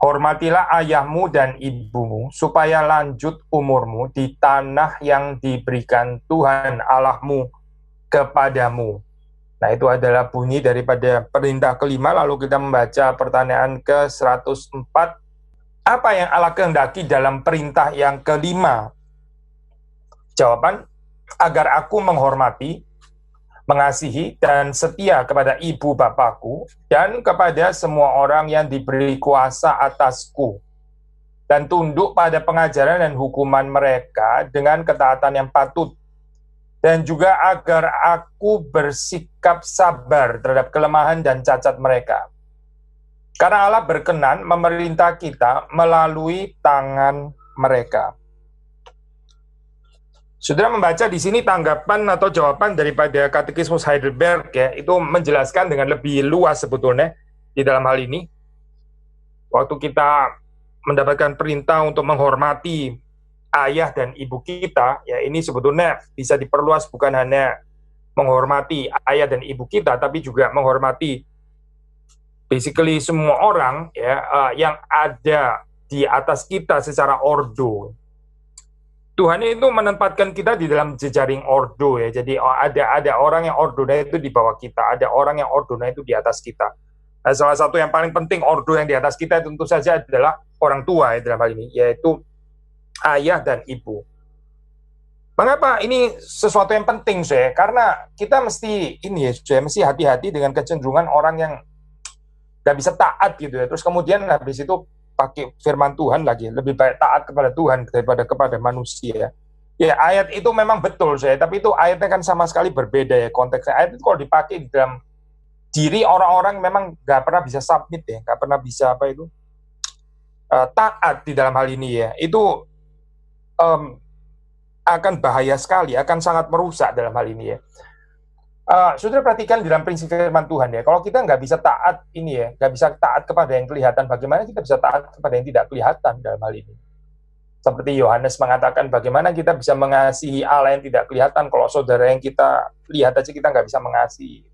Hormatilah ayahmu dan ibumu, supaya lanjut umurmu di tanah yang diberikan Tuhan Allahmu kepadamu. Nah, itu adalah bunyi daripada perintah kelima. Lalu kita membaca pertanyaan ke-104. Apa yang Allah kehendaki dalam perintah yang kelima? Jawaban, agar aku menghormati, mengasihi, dan setia kepada ibu bapakku, dan kepada semua orang yang diberi kuasa atasku, dan tunduk pada pengajaran dan hukuman mereka dengan ketaatan yang patut, dan juga agar aku bersikap sabar terhadap kelemahan dan cacat mereka. Karena Allah berkenan memerintah kita melalui tangan mereka. Saudara membaca di sini tanggapan atau jawaban daripada Katekismus Heidelberg ya, itu menjelaskan dengan lebih luas sebetulnya di dalam hal ini. Waktu kita mendapatkan perintah untuk menghormati ayah dan ibu kita, ya ini sebetulnya bisa diperluas bukan hanya menghormati ayah dan ibu kita, tapi juga menghormati basically semua orang ya yang ada di atas kita secara ordo. Tuhan itu menempatkan kita di dalam jejaring ordo ya. Jadi ada orang yang ordonya itu di bawah kita, ada orang yang ordonya itu di atas kita. Nah, salah satu yang paling penting ordo yang di atas kita tentu saja adalah orang tua ya dalam hal ini, yaitu ayah dan ibu. Mengapa ini sesuatu yang penting, saya? Karena kita mesti ini ya, saya mesti hati-hati dengan kecenderungan orang yang nggak bisa taat gitu ya. Terus kemudian habis itu pakai firman Tuhan lagi, lebih baik taat kepada Tuhan daripada kepada manusia. Ya, ayat itu memang betul saya, tapi itu ayatnya kan sama sekali berbeda ya konteksnya. Ayat itu kalau dipakai di dalam diri orang-orang memang nggak pernah bisa submit ya, nggak pernah bisa taat di dalam hal ini ya. Itu akan bahaya sekali, akan sangat merusak dalam hal ini ya. Saudara perhatikan di dalam prinsip firman Tuhan ya, kalau kita nggak bisa taat ini ya, nggak bisa taat kepada yang kelihatan, bagaimana kita bisa taat kepada yang tidak kelihatan dalam hal ini? Seperti Yohanes mengatakan, bagaimana kita bisa mengasihi Allah yang tidak kelihatan kalau saudara yang kita lihat aja kita nggak bisa mengasihi.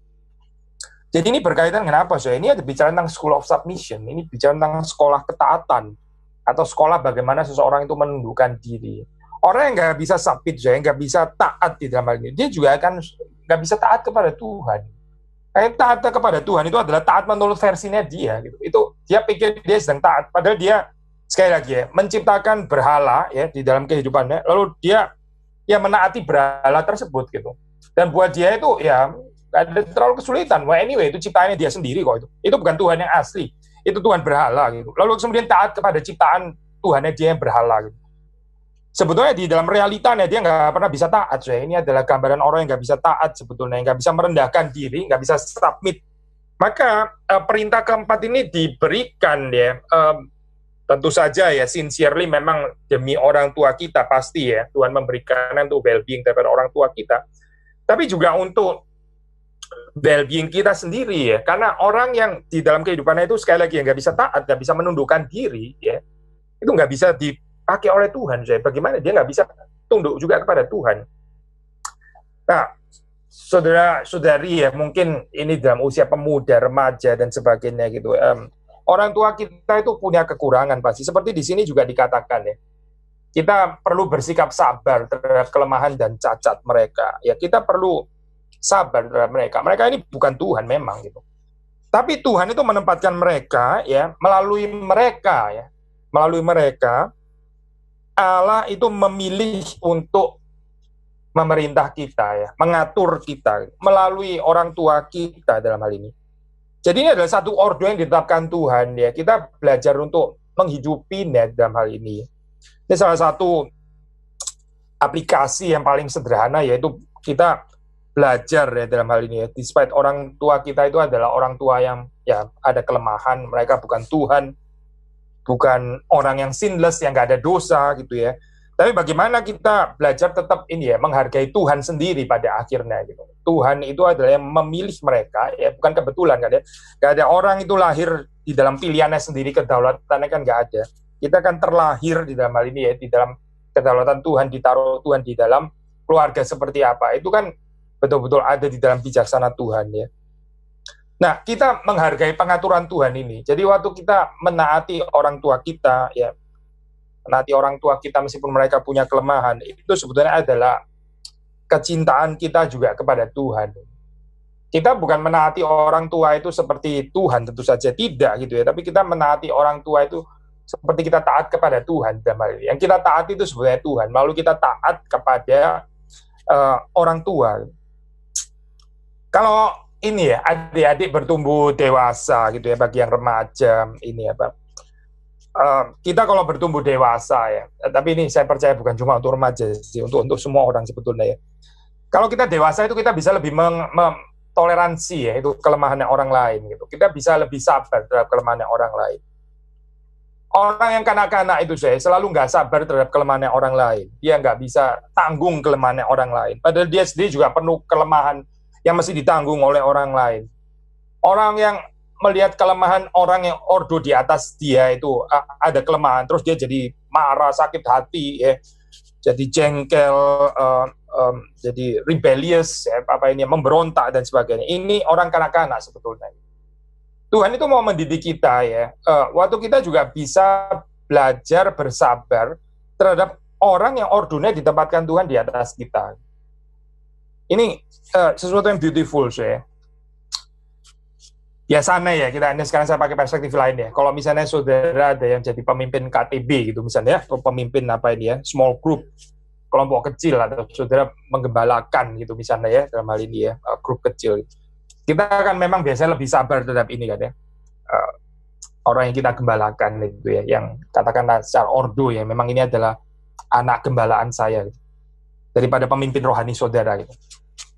Jadi ini berkaitan dengan apa? So, ini ada bicara tentang school of submission, ini bicara tentang sekolah ketaatan, atau sekolah bagaimana seseorang itu menundukkan diri. Orang yang nggak bisa submit, yang nggak bisa taat di dalam hal ini, dia juga akan nggak bisa taat kepada Tuhan. Kayak taat kepada Tuhan itu adalah taat menurut versinya dia. Gitu. Itu dia pikir dia sedang taat, padahal dia sekali lagi ya menciptakan berhala ya di dalam kehidupannya, lalu dia menaati berhala tersebut gitu. Dan buat dia itu ya ada terlalu kesulitan. Well, anyway itu ciptaannya dia sendiri kok itu. Itu bukan Tuhan yang asli, itu Tuhan berhala gitu. Lalu kemudian taat kepada ciptaan Tuhannya dia yang berhala gitu. Sebetulnya di dalam realitanya dia nggak pernah bisa taat. Ini adalah gambaran orang yang nggak bisa taat sebetulnya, yang nggak bisa merendahkan diri, nggak bisa submit. Maka perintah keempat ini diberikan ya, tentu saja ya sincerely memang demi orang tua kita pasti ya, Tuhan memberikan untuk well-being daripada orang tua kita. Tapi juga untuk well-being kita sendiri ya, karena orang yang di dalam kehidupannya itu sekali lagi yang nggak bisa taat, nggak bisa menundukkan diri ya, itu nggak bisa dipakai oleh Tuhan. Bagaimana dia nggak bisa tunduk juga kepada Tuhan. Nah, saudara-saudari ya, mungkin ini dalam usia pemuda, remaja dan sebagainya gitu. Orang tua kita itu punya kekurangan pasti. Seperti di sini juga dikatakan ya, kita perlu bersikap sabar terhadap kelemahan dan cacat mereka. Ya, kita perlu sabar terhadap mereka. Mereka ini bukan Tuhan memang gitu. Tapi Tuhan itu menempatkan mereka ya, melalui mereka Allah itu memilih untuk memerintah kita ya, mengatur kita melalui orang tua kita dalam hal ini. Jadi ini adalah satu ordo yang ditetapkan Tuhan ya. Kita belajar untuk menghidupinya dalam hal ini. Ini salah satu aplikasi yang paling sederhana, yaitu kita belajar ya dalam hal ini ya. Despite orang tua kita itu adalah orang tua yang ya ada kelemahan, mereka bukan Tuhan, bukan orang yang sinless, yang nggak ada dosa gitu ya. Tapi bagaimana kita belajar tetap ini ya, menghargai Tuhan sendiri pada akhirnya gitu. Tuhan itu adalah yang memilih mereka ya, bukan kebetulan kan ya. Nggak ada orang itu lahir di dalam pilihannya sendiri, kedaulatannya kan nggak ada. Kita kan terlahir di dalam hal ini ya, di dalam kedaulatan Tuhan, ditaruh Tuhan di dalam keluarga seperti apa. Itu kan betul-betul ada di dalam bijaksana Tuhan ya. Nah, kita menghargai pengaturan Tuhan ini. Jadi waktu kita menaati orang tua kita, ya, menaati orang tua kita meskipun mereka punya kelemahan, itu sebetulnya adalah kecintaan kita juga kepada Tuhan. Kita bukan menaati orang tua itu seperti Tuhan, tentu saja tidak gitu ya, tapi kita menaati orang tua itu seperti kita taat kepada Tuhan. Yang kita taati itu sebenarnya Tuhan, lalu kita taat kepada orang tua. Kalau ini ya, adik-adik bertumbuh dewasa gitu ya, bagi yang remaja ini apa, kita kalau bertumbuh dewasa ya, tapi ini saya percaya bukan cuma untuk remaja sih, untuk semua orang sebetulnya ya. Kalau kita dewasa itu kita bisa lebih toleransi ya, itu kelemahannya orang lain gitu. Kita bisa lebih sabar terhadap kelemahannya orang lain. Orang yang kanak-kanak itu saya selalu nggak sabar terhadap kelemahannya orang lain. Dia nggak bisa tanggung kelemahannya orang lain. Padahal dia sendiri juga penuh kelemahan yang mesti ditanggung oleh orang lain. Orang yang melihat kelemahan orang yang ordo di atas dia itu ada kelemahan, terus dia jadi marah, sakit hati, ya, jadi jengkel, jadi rebellious, ya, apa ini, memberontak dan sebagainya. Ini orang kanak-kanak sebetulnya. Tuhan itu mau mendidik kita ya. Waktu kita juga bisa belajar bersabar terhadap orang yang ordonya ditempatkan Tuhan di atas kita. Ini sesuatu yang beautiful saya. Biasanya ya, ini sekarang saya pakai perspektif lain ya. Kalau misalnya saudara ada yang jadi pemimpin KTB gitu misalnya, atau pemimpin apa ini ya, small group, kelompok kecil, atau saudara menggembalakan gitu misalnya ya, dalam hal ini ya, grup kecil. Kita akan memang biasanya lebih sabar terhadap ini kan ya, orang yang kita gembalakan gitu ya, yang katakanlah secara ordo ya, memang ini adalah anak gembalaan saya gitu, daripada pemimpin rohani saudara gitu.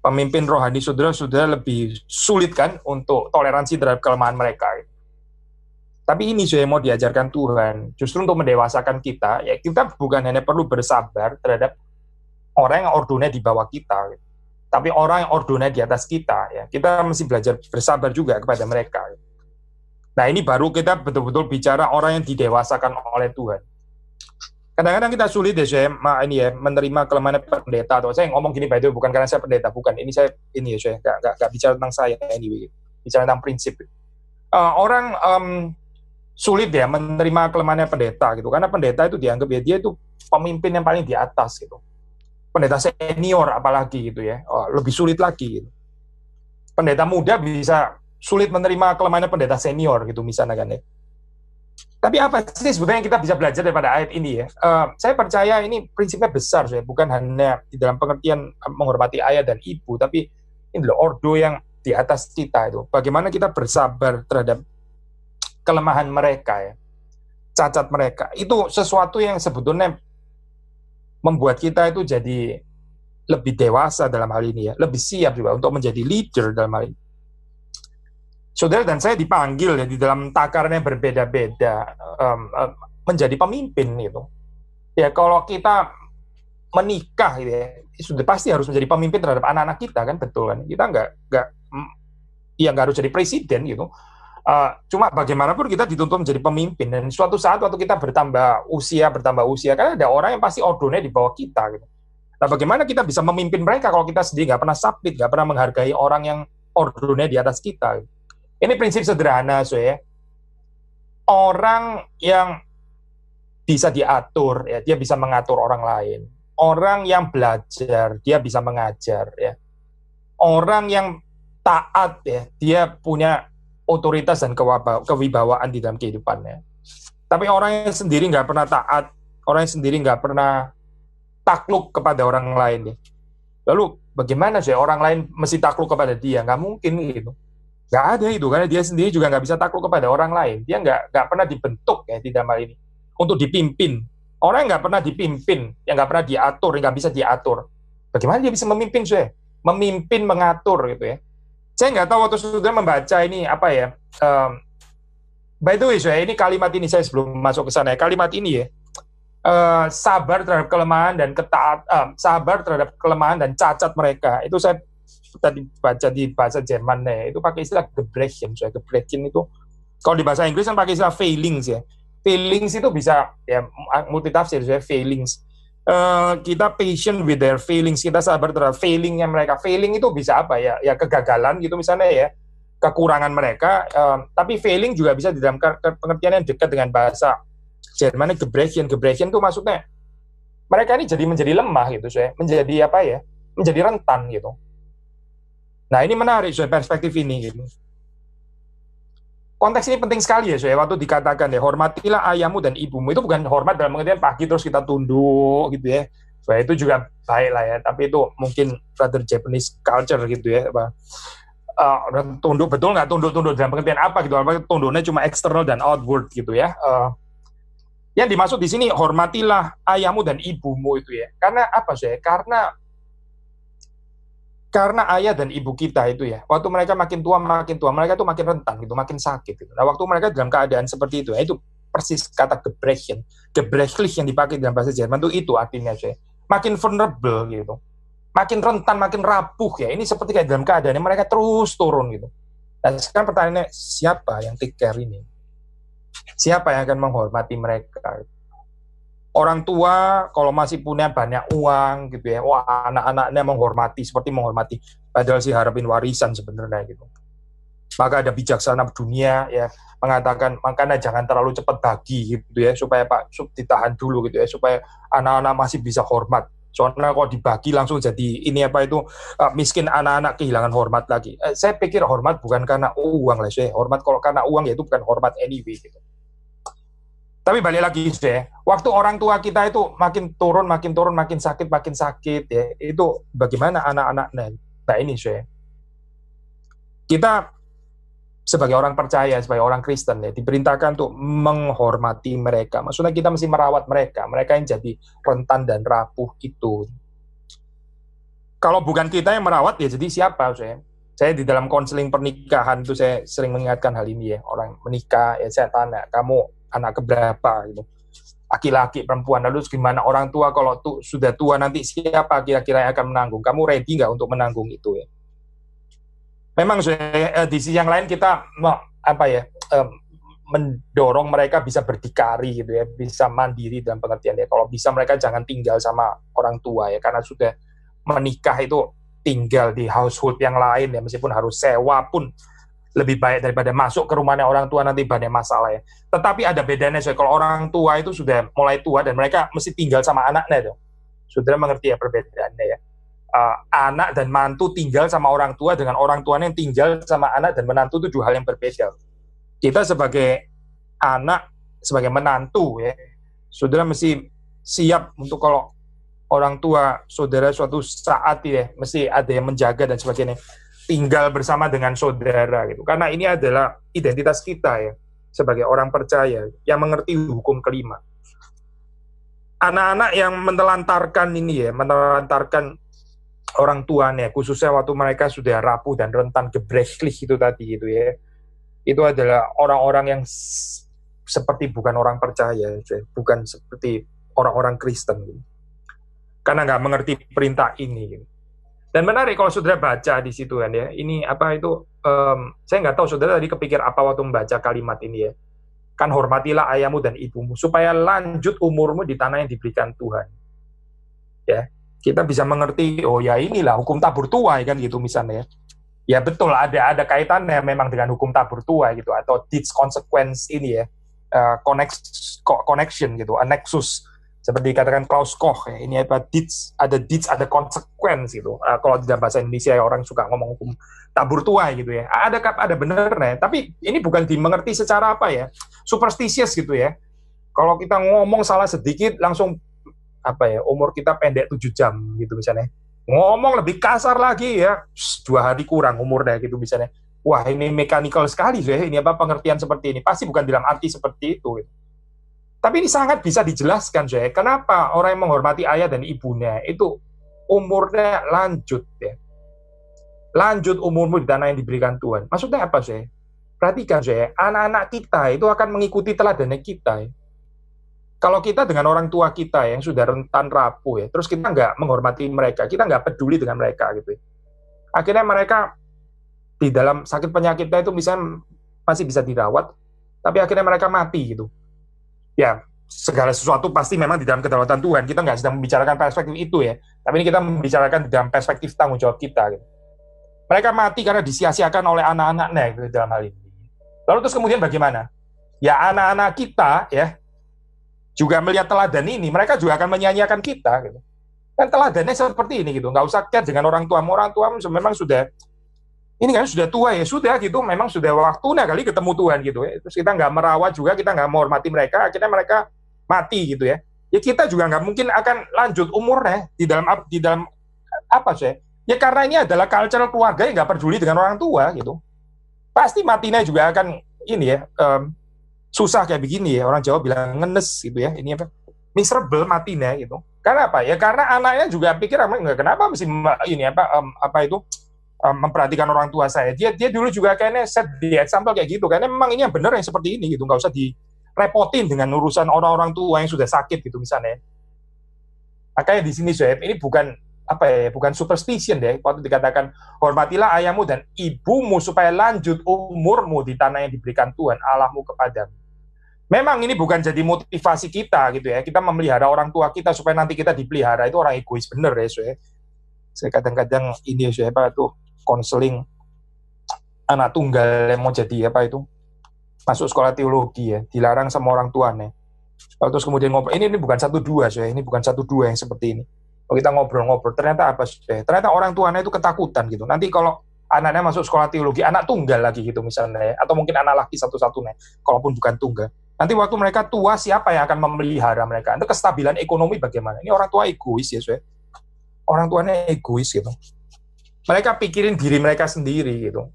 Pemimpin rohani saudara lebih sulit kan untuk toleransi terhadap kelemahan mereka. Tapi ini yang mau diajarkan Tuhan, justru untuk mendewasakan kita, ya kita bukan hanya perlu bersabar terhadap orang yang ordonya di bawah kita, tapi orang yang ordonya di atas kita, ya kita mesti belajar bersabar juga kepada mereka. Nah ini baru kita betul-betul bicara orang yang didewasakan oleh Tuhan. Kadang-kadang kita sulit ya saya ini ya, menerima kelemahan pendeta, atau saya ngomong gini, by the way, bukan karena saya pendeta, bukan, ini saya ini ya saya nggak bicara tentang saya anyway, bicara tentang prinsip. Orang sulit ya menerima kelemahannya pendeta gitu, karena pendeta itu dianggap ya dia itu pemimpin yang paling di atas gitu, pendeta senior apalagi gitu ya, lebih sulit lagi gitu. Pendeta muda bisa sulit menerima kelemahannya pendeta senior gitu misalnya kan ya. Tapi apa sih sebetulnya yang kita bisa belajar daripada ayat ini ya? Saya percaya ini prinsipnya besar, saya bukan hanya di dalam pengertian menghormati ayah dan ibu, tapi ini loh ordo yang di atas kita itu. Bagaimana kita bersabar terhadap kelemahan mereka ya, cacat mereka. Itu sesuatu yang sebetulnya membuat kita itu jadi lebih dewasa dalam hal ini ya, lebih siap juga untuk menjadi leader dalam hal ini. Saudara dan saya dipanggil ya di dalam takaran yang berbeda-beda menjadi pemimpin gitu. Ya kalau kita menikah gitu ya, sudah pasti harus menjadi pemimpin terhadap anak-anak kita kan, betul kan? Kita nggak harus jadi presiden gitu. Cuma bagaimanapun kita dituntut menjadi pemimpin, dan suatu saat waktu kita bertambah usia, kan ada orang yang pasti ordonya di bawah kita gitu. Nah bagaimana kita bisa memimpin mereka kalau kita sendiri nggak pernah submit, nggak pernah menghargai orang yang ordonya di atas kita gitu. Ini prinsip sederhana, ya. Orang yang bisa diatur, ya, dia bisa mengatur orang lain. Orang yang belajar, dia bisa mengajar, ya. Orang yang taat, ya, dia punya otoritas dan kewibawaan di dalam kehidupannya. Tapi orang yang sendiri nggak pernah taat, orang yang sendiri nggak pernah takluk kepada orang lain, ya. Lalu bagaimana sih orang lain mesti takluk kepada dia? Nggak mungkin gitu. Nggak ada itu, karena dia sendiri juga nggak bisa takluk kepada orang lain. Dia nggak pernah dibentuk ya di dalam hal ini untuk dipimpin. Orang yang nggak pernah dipimpin, yang nggak pernah diatur, yang nggak bisa diatur, bagaimana dia bisa memimpin, saya? Memimpin, mengatur gitu ya. Saya nggak tahu waktu sudah membaca ini apa ya. By the way, saya ini kalimat ini saya sebelum masuk ke sana, kalimat ini ya, sabar terhadap kelemahan dan sabar terhadap kelemahan dan cacat mereka. Itu saya tadi baca di bahasa Jermannya itu pakai istilah Gebrechen. Gebrechen itu kalau di bahasa Inggris kan pakai istilah failings ya. Failings itu bisa ya multitafsir, failings. Kita patient with their failings, kita sabar terhadap failingnya mereka. Failing itu bisa apa ya? Ya kegagalan gitu misalnya ya. kekurangan mereka, tapi failing juga bisa di dalam pengertian yang dekat dengan bahasa Jerman, Gebrechen. Gebrechen itu maksudnya mereka ini menjadi lemah gitu, menjadi apa ya, menjadi rentan gitu. Nah ini menarik perspektif ini gitu. Konteks ini penting sekali ya, waktu dikatakan ya, hormatilah ayahmu dan ibumu, itu bukan hormat dalam pengertian pagi terus kita tunduk gitu ya. Itu juga baik lah ya, tapi itu mungkin rather Japanese culture gitu ya. Tunduk betul nggak, tunduk dalam pengertian apa gitu, tunduknya cuma eksternal dan outward gitu ya. Yang dimaksud di sini hormatilah ayahmu dan ibumu itu ya. Karena apa sih? Karena ayah dan ibu kita itu ya, waktu mereka makin tua, mereka tuh makin rentan gitu, makin sakit gitu. Nah, waktu mereka dalam keadaan seperti itu, itu persis kata Gebrechlich yang dipakai dalam bahasa Jerman itu artinya makin vulnerable gitu, makin rentan, makin rapuh ya. Ini seperti kayak dalam keadaan mereka terus turun gitu. Dan sekarang pertanyaannya, siapa yang take care ini? Siapa yang akan menghormati mereka? Orang tua kalau masih punya banyak uang gitu ya, wah anak-anaknya menghormati seperti menghormati, padahal sih harapin warisan sebenarnya gitu. Maka ada bijaksana dunia ya mengatakan makanya jangan terlalu cepat bagi gitu ya, supaya Pak Sub ditahan dulu gitu ya, supaya anak-anak masih bisa hormat. Soalnya kalau dibagi langsung jadi ini apa itu miskin, anak-anak kehilangan hormat lagi. Saya pikir hormat bukan karena uang lah, hormat kalau karena uang ya itu bukan hormat anyway gitu. Tapi balik lagi waktu orang tua kita itu makin turun, makin sakit ya, itu bagaimana anak-anaknya? Nah ini kita sebagai orang percaya, sebagai orang Kristen ya, diperintahkan untuk menghormati mereka. Maksudnya kita mesti merawat mereka yang jadi rentan dan rapuh itu. Kalau bukan kita yang merawat ya jadi siapa? Saya di dalam konseling pernikahan itu saya sering mengingatkan hal ini ya, orang menikah ya saya tanya, kamu anak keberapa gitu, laki-laki, perempuan, lalu gimana orang tua kalau sudah tua nanti siapa kira-kira yang akan menanggung, kamu ready nggak untuk menanggung itu ya. Memang di sisi yang lain kita mendorong mereka bisa berdikari gitu ya, bisa mandiri dalam pengertian ya, kalau bisa mereka jangan tinggal sama orang tua ya, karena sudah menikah itu tinggal di household yang lain ya, meskipun harus sewa pun lebih baik daripada masuk ke rumahnya orang tua nanti banyak masalah ya. Tetapi ada bedanya kalau orang tua itu sudah mulai tua dan mereka mesti tinggal sama anaknya tuh. Sudah mengerti ya perbedaannya ya. Anak dan mantu tinggal sama orang tua dengan orang tuanya yang tinggal sama anak dan menantu itu dua hal yang berbeda. Kita sebagai anak, sebagai menantu ya, saudara mesti siap untuk kalau orang tua saudara suatu saat ya mesti ada yang menjaga dan sebagainya, tinggal bersama dengan saudara gitu. Karena ini adalah identitas kita ya sebagai orang percaya yang mengerti hukum kelima. Anak-anak yang menelantarkan ini ya, menelantarkan orang tuanya, khususnya waktu mereka sudah rapuh dan rentan gebrechlich itu tadi itu ya. Itu adalah orang-orang yang seperti bukan orang percaya, bukan seperti orang-orang Kristen gitu. Karena nggak mengerti perintah ini gitu. Dan menarik kalau saudara baca di situ kan ya, ini apa itu, saya nggak tahu saudara tadi kepikir apa waktu membaca kalimat ini ya. Kan hormatilah ayahmu dan ibumu, supaya lanjut umurmu di tanah yang diberikan Tuhan. Ya, kita bisa mengerti, oh ya inilah hukum tabur tuai kan gitu misalnya ya. Ya betul, ada kaitannya memang dengan hukum tabur tuai gitu, atau deeds consequence ini ya, connection gitu, a nexus. Seperti dikatakan Klaus Koch ya, ini apa ada deeds ada consequence gitu. Kalau di bahasa Indonesia ya, orang suka ngomong hukum tabur tuai gitu ya. Ada benernya, tapi ini bukan dimengerti secara apa ya, superstitious gitu ya. Kalau kita ngomong salah sedikit langsung apa ya, umur kita pendek 7 jam gitu misalnya. Ngomong lebih kasar lagi ya, 2 hari kurang umurnya gitu misalnya. Wah, ini mechanical sekali ya, ini apa pengertian seperti ini. Pasti bukan dalam arti seperti itu. Tapi ini sangat bisa dijelaskan, kenapa orang yang menghormati ayah dan ibunya itu umurnya lanjut ya. Lanjut umurmu di tanah yang diberikan Tuhan. Maksudnya apa, Perhatikan, anak-anak kita itu akan mengikuti teladannya kita. Kalau kita dengan orang tua kita yang sudah rentan rapuh ya, terus kita nggak menghormati mereka, kita nggak peduli dengan mereka gitu. Akhirnya mereka di dalam sakit penyakitnya itu misalnya masih bisa dirawat, tapi akhirnya mereka mati gitu. Ya, segala sesuatu pasti memang di dalam kedaulatan Tuhan. Kita nggak sedang membicarakan perspektif itu ya, tapi ini kita membicarakan di dalam perspektif tanggung jawab kita gitu. Mereka mati karena disia-siakan oleh anak-anaknya gitu, dalam hal ini. Lalu terus kemudian bagaimana? Ya anak-anak kita ya juga melihat teladan ini, mereka juga akan menyanyiakan kita gitu. Kan teladannya seperti ini gitu, nggak usah care dengan orang tua memang sudah ini kan sudah tua ya sudah gitu, memang sudah waktunya kali ketemu Tuhan gitu ya. Terus kita nggak merawat juga, kita nggak menghormati mereka, akhirnya mereka mati gitu ya. Ya kita juga nggak mungkin akan lanjut umurnya di dalam apa sih? Ya karena ini adalah culture keluarga yang nggak peduli dengan orang tua gitu. Pasti matinya juga akan ini ya susah kayak begini ya, orang Jawa bilang ngenes gitu ya, ini apa, miserable matinya gitu. Karena apa ya, karena anaknya juga pikir kenapa mesti ini apa itu memperhatikan orang tua saya. Dia dulu juga kayaknya set di example kayak gitu, karena memang ini yang benar yang seperti ini gitu, nggak usah direpotin dengan urusan orang-orang tua yang sudah sakit gitu misalnya. Makanya di sini Zoeb, ini bukan apa ya, bukan superstition deh, waktu dikatakan hormatilah ayahmu dan ibumu supaya lanjut umurmu di tanah yang diberikan Tuhan Allahmu kepadamu. Memang ini bukan jadi motivasi kita gitu ya, kita memelihara orang tua kita supaya nanti kita dipelihara, itu orang egois bener ya Zoeb. Saya kadang-kadang ini Zoeb apa tuh konseling anak tunggal yang mau jadi apa itu masuk sekolah teologi ya, dilarang sama orang tuanya. Terus kemudian ngobrol, ini bukan 1-2 ini bukan 1-2 yang seperti ini. Kalau kita ngobrol-ngobrol, ternyata apa sih? Ternyata orang tuanya itu ketakutan gitu. Nanti kalau anaknya masuk sekolah teologi, anak tunggal lagi gitu misalnya, atau mungkin anak laki satu-satunya, kalaupun bukan tunggal. Nanti waktu mereka tua, siapa yang akan memelihara mereka? Itu kestabilan ekonomi bagaimana? Ini orang tua egois ya, orang tuanya egois gitu. Mereka pikirin diri mereka sendiri gitu.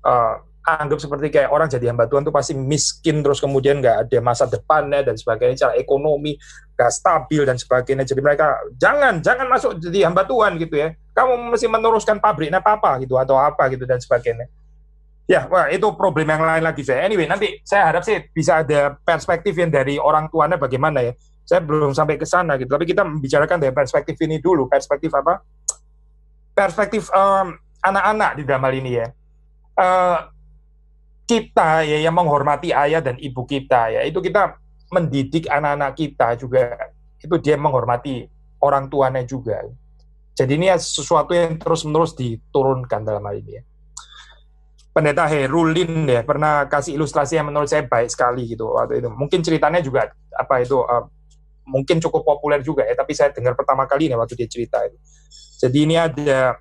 Anggap seperti kayak orang jadi hamba Tuhan tuh pasti miskin, terus kemudian nggak ada masa depannya dan sebagainya, secara ekonomi nggak stabil dan sebagainya. Jadi mereka jangan masuk jadi hamba Tuhan gitu ya. Kamu mesti meneruskan pabriknya papa gitu atau apa gitu dan sebagainya. Ya, wah itu problem yang lain lagi saya. Anyway, nanti saya harap sih bisa ada perspektif yang dari orang tuanya bagaimana ya. Saya belum sampai ke sana gitu, tapi kita membicarakan dari perspektif ini dulu. Perspektif apa? Perspektif anak-anak di dalam hal ini ya. Kita ya yang menghormati ayah dan ibu kita ya, itu kita mendidik anak-anak kita juga, itu dia menghormati orang tuanya juga. Jadi ini sesuatu yang terus-menerus diturunkan dalam hal ini ya. Pendeta Herulin ya pernah kasih ilustrasi yang menurut saya baik sekali gitu waktu itu. Mungkin ceritanya juga apa itu mungkin cukup populer juga ya, tapi saya dengar pertama kali nih waktu dia cerita itu. Jadi ini ada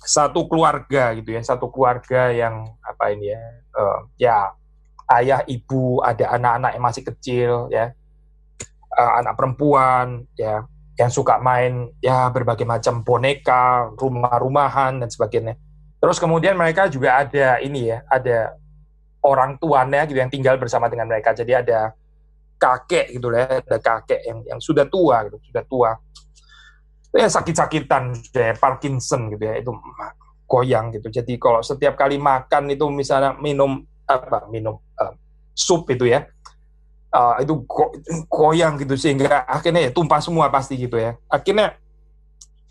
satu keluarga gitu ya, satu keluarga yang apa ini ya, ya ayah ibu, ada anak-anak yang masih kecil ya, anak perempuan ya yang suka main ya berbagai macam boneka, rumah-rumahan dan sebagainya. Terus kemudian mereka juga ada ini ya, ada orang tuanya gitu yang tinggal bersama dengan mereka. Jadi ada kakek gitu ya, ada kakek yang sudah tua gitu, sudah tua. Ya sakit-sakitan kayak Parkinson gitu ya, itu goyang gitu. Jadi kalau setiap kali makan itu misalnya minum sup itu ya, itu goyang gitu sehingga akhirnya ya tumpah semua pasti gitu ya. Akhirnya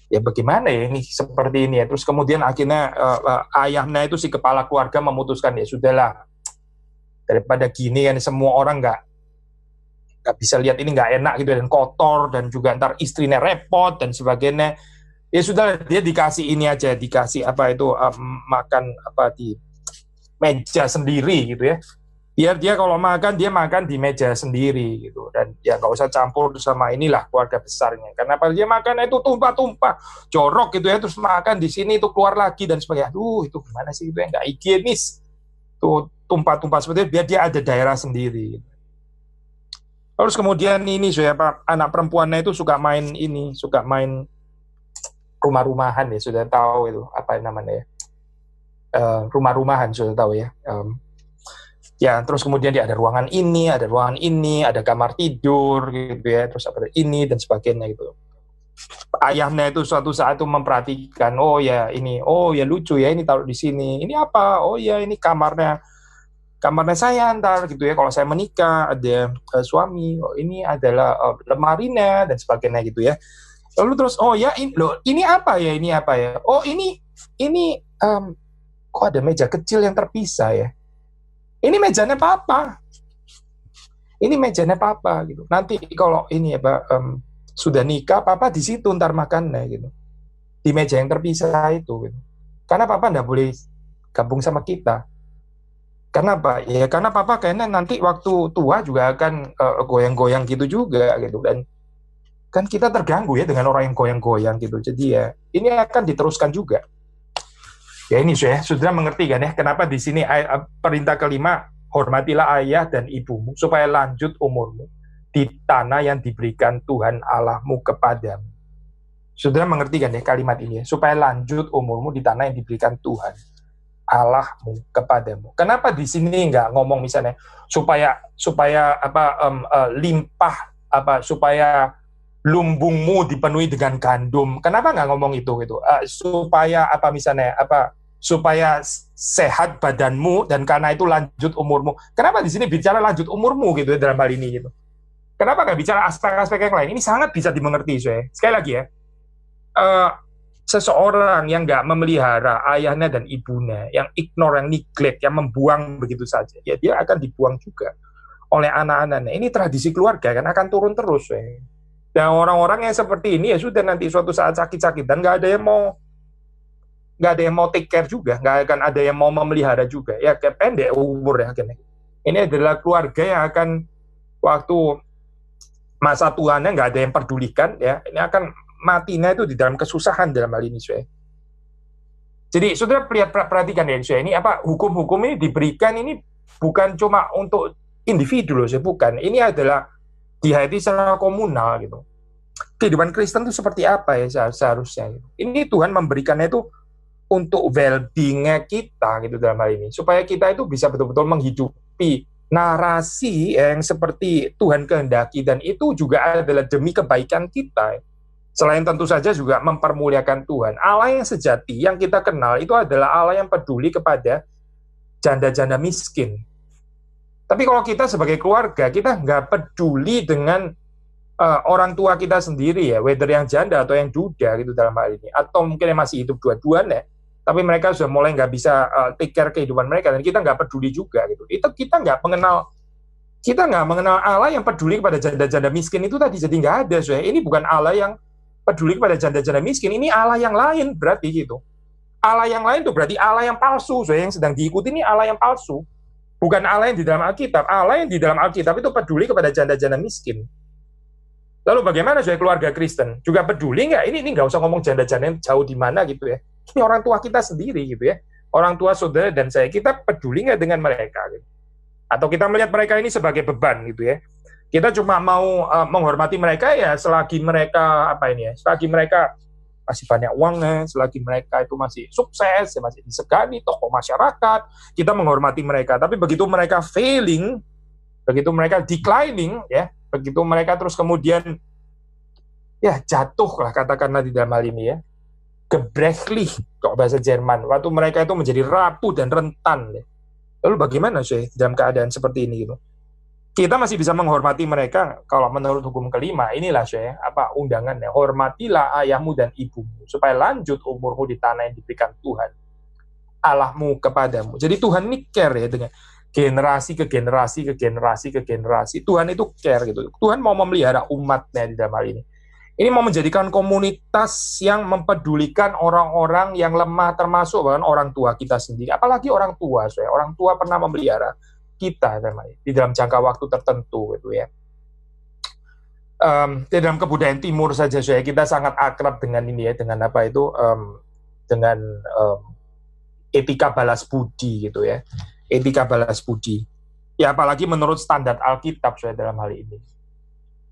ya bagaimana ya ini seperti ini ya. Terus kemudian akhirnya ayahnya itu si kepala keluarga memutuskan ya sudahlah, daripada gini kan semua orang nggak bisa lihat ini nggak enak gitu dan kotor dan juga ntar istrinya repot dan sebagainya. Ya sudah, dia dikasih ini aja, dikasih apa itu makan apa di meja sendiri gitu ya. Biar dia kalau makan, dia makan di meja sendiri gitu, dan ya nggak usah campur sama inilah keluarga besarnya. Karena apa, dia makan itu tumpah-tumpah, jorok gitu ya, terus makan di sini itu keluar lagi dan sebagainya. Aduh, itu gimana sih, itu yang nggak higienis. Tuh tumpah-tumpah seperti itu, biar dia ada daerah sendiri. Terus kemudian ini siapa anak perempuannya itu suka main ini, suka main rumah-rumahan ya, sudah tahu itu apa namanya ya, rumah-rumahan sudah tahu ya. Ya terus kemudian dia ada ruangan ini, ada kamar tidur gitu ya, terus apa ini dan sebagainya gitu. Ayahnya itu suatu saat itu memperhatikan, oh ya ini, oh ya lucu ya ini taruh di sini, ini apa? Oh ya ini kamarnya saya ntar gitu ya, kalau saya menikah ada suami, oh ini adalah lemarinya dan sebagainya gitu ya. Lalu terus oh ya ini apa ya, oh ini kok ada meja kecil yang terpisah ya, ini mejanya papa gitu, nanti kalau ini ya Pak sudah nikah papa di situ ntar makannya gitu, di meja yang terpisah itu gitu. Karena papa nggak boleh gabung sama kita. Kenapa? Ya karena papa kayaknya nanti waktu tua juga akan goyang-goyang gitu juga gitu, dan kan kita terganggu ya dengan orang yang goyang-goyang gitu. Jadi ya ini akan diteruskan juga. Ya ini sudah mengerti kan ya kenapa di sini perintah kelima, hormatilah ayah dan ibumu supaya lanjut umurmu di tanah yang diberikan Tuhan Allahmu kepadamu. Sudah mengerti kan ya kalimat ini ya, supaya lanjut umurmu di tanah yang diberikan Tuhan Allahmu kepadamu. Kenapa di sini nggak ngomong misalnya supaya limpah supaya lumbungmu dipenuhi dengan gandum. Kenapa nggak ngomong itu gitu? Supaya supaya sehat badanmu dan karena itu lanjut umurmu. Kenapa di sini bicara lanjut umurmu gitu ya, dalam hal ini gitu? Kenapa nggak bicara aspek-aspek yang lain? Ini sangat bisa dimengerti, sekali lagi ya. Seseorang yang nggak memelihara ayahnya dan ibunya, yang ignore, yang neglect, yang membuang begitu saja, ya dia akan dibuang juga oleh anak-anaknya. Ini tradisi keluarga kan akan turun terus. Dan orang-orang yang seperti ini ya sudah nanti suatu saat sakit-sakit dan nggak ada yang mau take care juga, nggak akan ada yang mau memelihara juga. Ya kayak pendek umur ya. Ini adalah keluarga yang akan waktu masa tuanya nggak ada yang pedulikan ya. Ini akan matinya itu di dalam kesusahan dalam hal ini, Jadi saudara perhatikan ya, ini hukum-hukum ini diberikan ini bukan cuma untuk individu loh, bukan. Ini adalah dihayati secara komunal gitu. Kehidupan Kristen itu seperti apa ya seharusnya? Ini Tuhan memberikannya itu untuk well-being-nya kita gitu dalam hal ini, supaya kita itu bisa betul-betul menghidupi narasi yang seperti Tuhan kehendaki, dan itu juga adalah demi kebaikan kita. Selain tentu saja juga mempermuliakan Tuhan. Allah yang sejati yang kita kenal itu adalah Allah yang peduli kepada janda-janda miskin. Tapi kalau kita sebagai keluarga, kita nggak peduli dengan orang tua kita sendiri ya, whether yang janda atau yang duda gitu dalam hal ini, atau mungkin yang masih hidup dua-duanya, tapi mereka sudah mulai nggak bisa take care kehidupan mereka, dan kita nggak peduli juga gitu. Itu kita nggak mengenal Allah yang peduli kepada janda-janda miskin itu tadi, jadi nggak ada. Ini bukan Allah yang peduli kepada janda-janda miskin, ini Allah yang lain berarti gitu. Allah yang lain itu berarti Allah yang palsu, yang sedang diikuti ini Allah yang palsu. Bukan Allah yang di dalam Alkitab. Allah yang di dalam Alkitab itu peduli kepada janda-janda miskin. Lalu bagaimana keluarga Kristen? Juga peduli nggak? Ini nggak usah ngomong janda-janda yang jauh di mana gitu ya. Ini orang tua kita sendiri gitu ya. Orang tua saudara dan saya, kita peduli nggak dengan mereka gitu? Atau kita melihat mereka ini sebagai beban gitu ya. Kita cuma mau menghormati mereka ya selagi mereka selagi mereka masih banyak uangnya, selagi mereka itu masih sukses, masih disegani tokoh masyarakat, kita menghormati mereka. Tapi begitu mereka failing, begitu mereka declining ya, begitu mereka terus kemudian ya jatuh lah katakanlah di dalam hal ini ya, gebrechlich kok bahasa Jerman, waktu mereka itu menjadi rapuh dan rentan ya. Lalu bagaimana dalam keadaan seperti ini gitu? Kita masih bisa menghormati mereka kalau menurut hukum kelima. Inilah undangannya, hormatilah ayahmu dan ibumu supaya lanjut umurmu di tanah yang diberikan Tuhan Allahmu kepadamu. Jadi Tuhan ini care ya dengan generasi ke generasi ke generasi ke generasi. Tuhan itu care gitu. Tuhan mau memelihara umatnya di dalam hal ini. Ini mau menjadikan komunitas yang mempedulikan orang-orang yang lemah, termasuk bahkan orang tua kita sendiri. Apalagi orang tua, orang tua pernah memelihara kita di dalam jangka waktu tertentu gitu ya. Di dalam kebudayaan timur saja kita sangat akrab dengan ini ya, dengan dengan etika balas budi gitu ya. Etika balas budi. Ya apalagi menurut standar Alkitab dalam hal ini.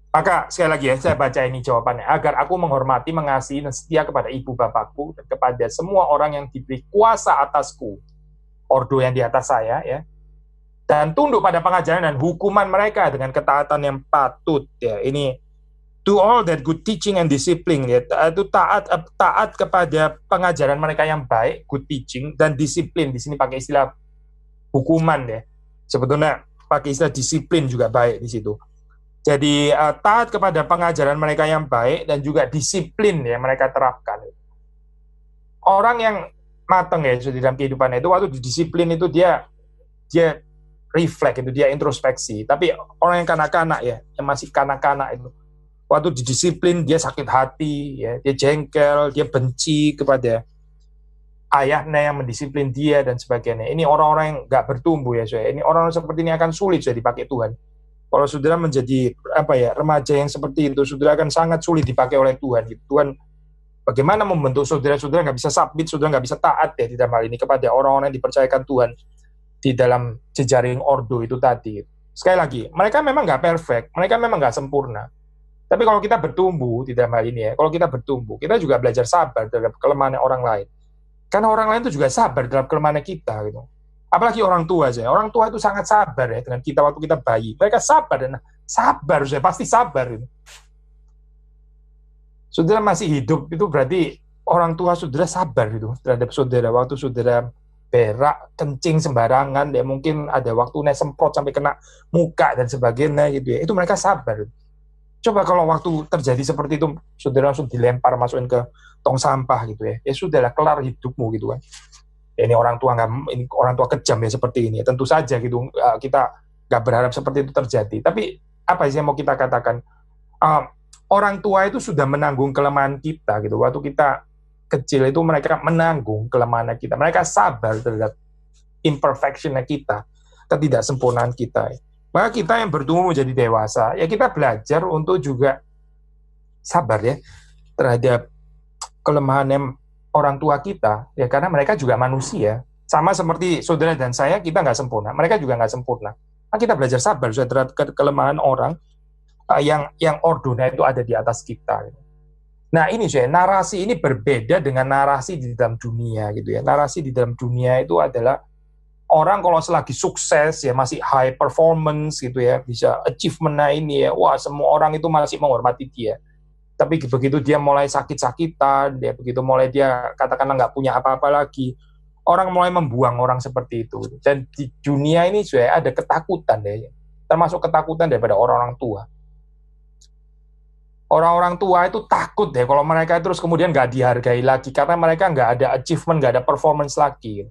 Maka sekali lagi ya, saya baca ini jawabannya. Agar aku menghormati, mengasihi, dan setia kepada ibu bapakku dan kepada semua orang yang diberi kuasa atasku, ordo yang di atas saya ya, dan tunduk pada pengajaran dan hukuman mereka dengan ketaatan yang patut ya. Ini do all that good teaching and discipline ya. Itu taat kepada pengajaran mereka yang baik, good teaching, dan disiplin. Di sini pakai istilah hukuman ya. Sebetulnya pakai istilah disiplin juga baik di situ. Jadi taat kepada pengajaran mereka yang baik dan juga disiplin ya mereka terapkan. Orang yang matang ya di dalam kehidupannya itu waktu disiplin itu dia reflect itu, dia introspeksi. Tapi orang yang kanak-kanak ya, yang masih kanak-kanak itu, waktu didisiplin dia sakit hati ya, dia jengkel, dia benci kepada ayahnya yang mendisiplin dia dan sebagainya. Ini orang-orang yang nggak bertumbuh ya, saudara. Ini orang seperti ini akan sulit saudara dipakai Tuhan. Kalau saudara menjadi remaja yang seperti itu, saudara akan sangat sulit dipakai oleh Tuhan. Tuhan bagaimana membentuk saudara-saudara nggak bisa submit, saudara nggak bisa taat ya di dalam hal ini kepada orang-orang yang dipercayakan Tuhan di dalam jejaring ordo itu tadi. Sekali lagi, mereka memang nggak perfect, mereka memang nggak sempurna. Tapi kalau kita bertumbuh di dalam hal ini ya, kalau kita bertumbuh, kita juga belajar sabar terhadap kelemahan orang lain. Karena orang lain itu juga sabar dalam kelemahan kita gitu. Apalagi orang tua aja. Orang tua itu sangat sabar ya dengan kita waktu kita bayi. Mereka sabar dan sabar saya pasti sabar gitu. Saudara masih hidup itu berarti orang tua saudara sabar gitu terhadap saudara waktu saudara berak, kencing sembarangan, ya mungkin ada waktunya semprot sampai kena muka dan sebagainya gitu ya. Itu mereka sabar. Coba kalau waktu terjadi seperti itu, saudara langsung dilempar masukin ke tong sampah gitu ya. Ya sudahlah, kelar hidupmu gitu kan. Ya, ini orang tua kejam ya seperti ini. Tentu saja gitu kita nggak berharap seperti itu terjadi. Tapi apa sih yang mau kita katakan? Orang tua itu sudah menanggung kelemahan kita gitu. Waktu kita kecil itu mereka menanggung kelemahan kita. Mereka sabar terhadap imperfection-nya kita, ketidaksempurnaan kita. Maka kita yang bertumbuh menjadi dewasa, ya kita belajar untuk juga sabar ya terhadap kelemahan orang tua kita, ya karena mereka juga manusia. Sama seperti saudara dan saya, kita nggak sempurna, mereka juga nggak sempurna. Nah, kita belajar sabar terhadap kelemahan orang yang ordonya itu ada di atas kita. Nah ini saya narasi ini berbeda dengan narasi di dalam dunia gitu ya. Narasi di dalam dunia itu adalah orang kalau selagi sukses ya masih high performance gitu ya, bisa achievement-nya ini ya, wah semua orang itu masih menghormati dia. Tapi begitu dia mulai sakit-sakitan, begitu mulai dia katakanlah nggak punya apa-apa lagi, orang mulai membuang orang seperti itu. Dan di dunia ini sudah ada ketakutan ya, termasuk ketakutan daripada orang-orang tua. Orang-orang tua itu takut deh kalau mereka terus kemudian nggak dihargai lagi karena mereka nggak ada achievement, nggak ada performance lagi.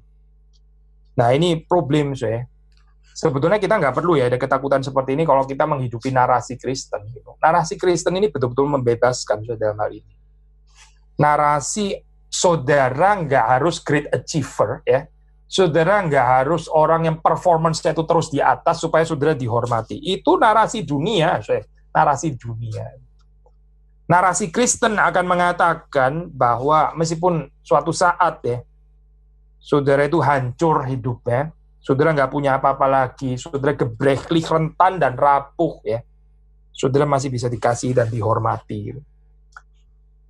Nah ini problem saya. Sebetulnya kita nggak perlu ya ada ketakutan seperti ini kalau kita menghidupi narasi Kristen. Gitu. Narasi Kristen ini betul-betul membebaskan saudara hal ini. Narasi saudara nggak harus great achiever ya. Saudara nggak harus orang yang performance-nya itu terus di atas supaya saudara dihormati. Itu narasi dunia, saya. Narasi dunia. Narasi Kristen akan mengatakan bahwa meskipun suatu saat ya saudara itu hancur hidupnya, saudara nggak punya apa-apa lagi, saudara gebrek, rentan dan rapuh ya, saudara masih bisa dikasih dan dihormati.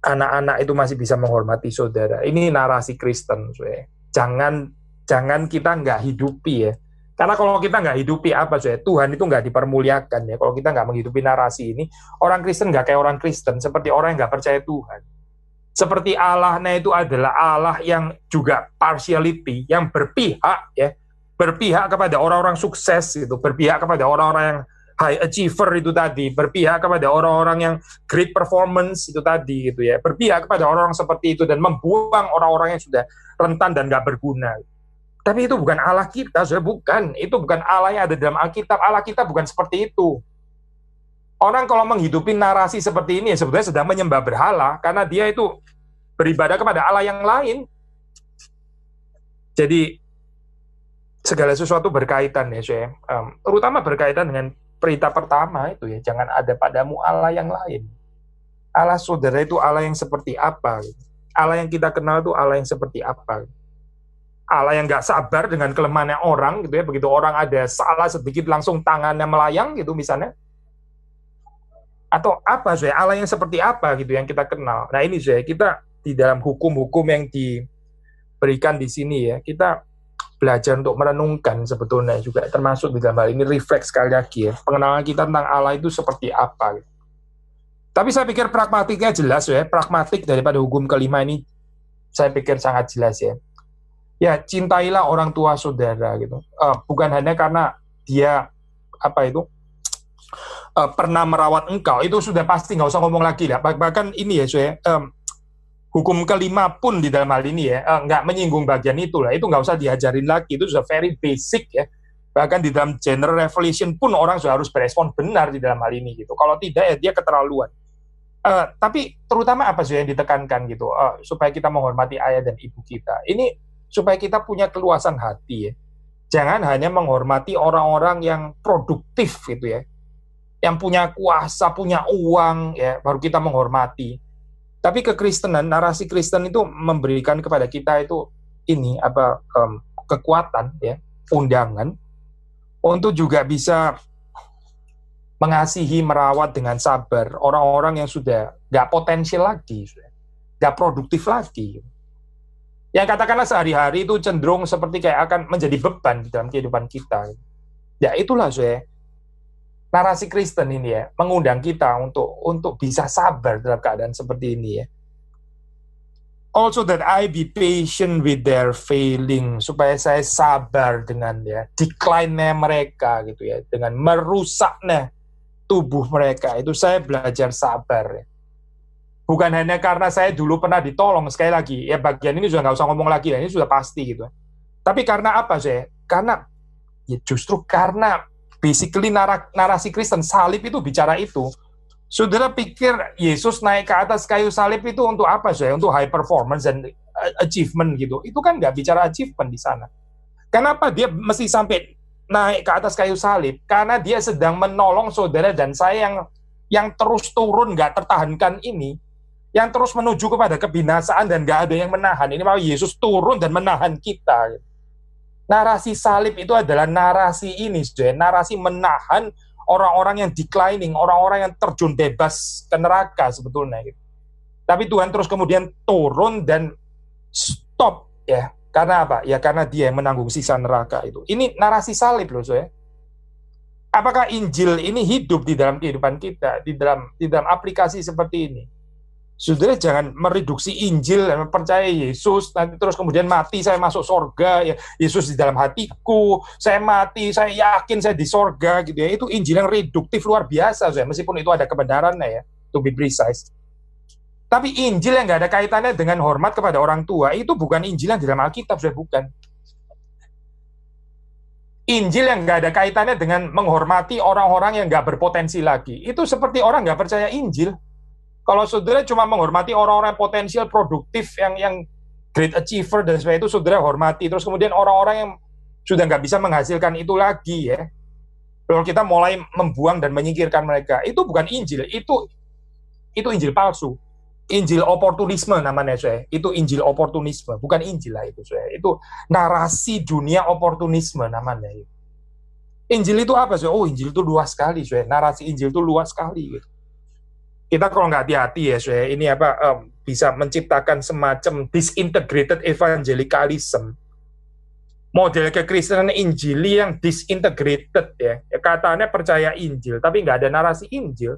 Anak-anak itu masih bisa menghormati saudara. Ini narasi Kristen. Jangan kita nggak hidupi ya. Karena kalau kita nggak hidupi apa Tuhan itu nggak dipermuliakan ya. Kalau kita nggak menghidupi narasi ini, orang Kristen nggak kayak orang Kristen, seperti orang yang nggak percaya Tuhan. Seperti Allahnya itu adalah Allah yang juga partiality, yang berpihak ya, berpihak kepada orang-orang sukses itu, berpihak kepada orang-orang yang high achiever itu tadi, berpihak kepada orang-orang yang great performance itu tadi gitu ya, berpihak kepada orang-orang seperti itu dan membuang orang-orang yang sudah rentan dan nggak berguna. Tapi itu bukan Allah kita, bukan. Itu bukan Allah yang ada dalam Alkitab. Allah kita bukan seperti itu. Orang kalau menghidupi narasi seperti ini, sebetulnya sedang menyembah berhala, karena dia itu beribadah kepada Allah yang lain. Jadi, segala sesuatu berkaitan ya, saya. Terutama berkaitan dengan perintah pertama itu ya, jangan ada padamu Allah yang lain. Allah saudara itu Allah yang seperti apa? Allah yang kita kenal itu Allah yang seperti apa? Allah yang nggak sabar dengan kelemahannya orang gitu ya, begitu orang ada salah sedikit langsung tangannya melayang gitu misalnya, atau apa Allah yang seperti apa gitu yang kita kenal. Nah ini kita di dalam hukum-hukum yang diberikan di sini ya, kita belajar untuk merenungkan sebetulnya juga, termasuk di dalam hal ini refleks sekali lagi ya, pengenalan kita tentang Allah itu seperti apa gitu. Tapi saya pikir pragmatiknya jelas ya, pragmatik daripada hukum kelima ini saya pikir sangat jelas ya. Ya, cintailah orang tua saudara gitu. Bukan hanya karena dia pernah merawat engkau, itu sudah pasti nggak usah ngomong lagi lah. Bahkan ini ya, hukum kelima pun di dalam hal ini ya, nggak menyinggung bagian itu lah. Itu nggak usah diajarin lagi. Itu sudah very basic ya. Bahkan di dalam general revelation pun orang sudah harus berespon benar di dalam hal ini gitu. Kalau tidak ya dia keterlaluan. Tapi terutama apa sih yang ditekankan gitu, supaya kita menghormati ayah dan ibu kita. Ini supaya kita punya keluasan hati ya. Jangan hanya menghormati orang-orang yang produktif gitu ya, yang punya kuasa, punya uang ya, baru kita menghormati. Tapi kekristenan, narasi Kristen itu memberikan kepada kita itu ini apa kekuatan ya, undangan untuk juga bisa mengasihi, merawat dengan sabar orang-orang yang sudah nggak potensial lagi, nggak produktif lagi. Yang katakanlah sehari-hari itu cenderung seperti kayak akan menjadi beban di dalam kehidupan kita. Ya itulah narasi Kristen ini ya, mengundang kita untuk bisa sabar dalam keadaan seperti ini ya. Also that I be patient with their failing, supaya saya sabar dengan ya decline-nya mereka gitu ya, dengan merusaknya tubuh mereka. Itu saya belajar sabar ya. Bukan hanya karena saya dulu pernah ditolong, sekali lagi ya, bagian ini sudah nggak usah ngomong lagi ya, ini sudah pasti gitu. Tapi karena apa sih? Karena ya justru karena basically narasi Kristen, salib itu bicara itu. Saudara pikir Yesus naik ke atas kayu salib itu untuk apa sih? Untuk high performance dan achievement gitu. Itu kan nggak bicara achievement di sana. Kenapa dia mesti sampai naik ke atas kayu salib? Karena dia sedang menolong saudara dan saya yang terus turun nggak tertahankan ini, yang terus menuju kepada kebinasaan dan nggak ada yang menahan. Ini malah Yesus turun dan menahan kita. Narasi salib itu adalah narasi ini, narasi menahan orang-orang yang declining, orang-orang yang terjun bebas ke neraka sebetulnya. Gitu. Tapi Tuhan terus kemudian turun dan stop ya. Karena apa? Ya karena dia yang menanggung sisa neraka itu. Ini narasi salib loh, ya. Apakah Injil ini hidup di dalam kehidupan kita, di dalam aplikasi seperti ini? Saudara jangan mereduksi Injil dan percaya Yesus, nanti terus kemudian mati, saya masuk sorga, ya Yesus di dalam hatiku, saya mati, saya yakin saya di sorga, gitu ya. Itu Injil yang reduktif luar biasa, ya. Meskipun itu ada kebenarannya ya, to be precise. Tapi Injil yang nggak ada kaitannya dengan hormat kepada orang tua, itu bukan Injil yang di dalam Alkitab, sudah bukan. Injil yang nggak ada kaitannya dengan menghormati orang-orang yang nggak berpotensi lagi, itu seperti orang nggak percaya Injil. Kalau saudara cuma menghormati orang-orang potensial produktif yang great achiever dan sebagainya, itu saudara hormati. Terus kemudian orang-orang yang sudah nggak bisa menghasilkan itu lagi ya, kalau kita mulai membuang dan menyingkirkan mereka, itu bukan Injil, itu Injil palsu, Injil oportunisme namanya, saya. Itu Injil oportunisme, bukan Injil lah itu, saya. Itu narasi dunia oportunisme namanya. Injil itu apa, saya? Oh, Injil itu luas sekali, saya. Narasi Injil itu luas sekali, gitu. Kita kalau nggak hati-hati ya, saya ini bisa menciptakan semacam disintegrated evangelicalism, model kekristenan Injili yang disintegrated ya. Katanya percaya Injil, tapi nggak ada narasi Injil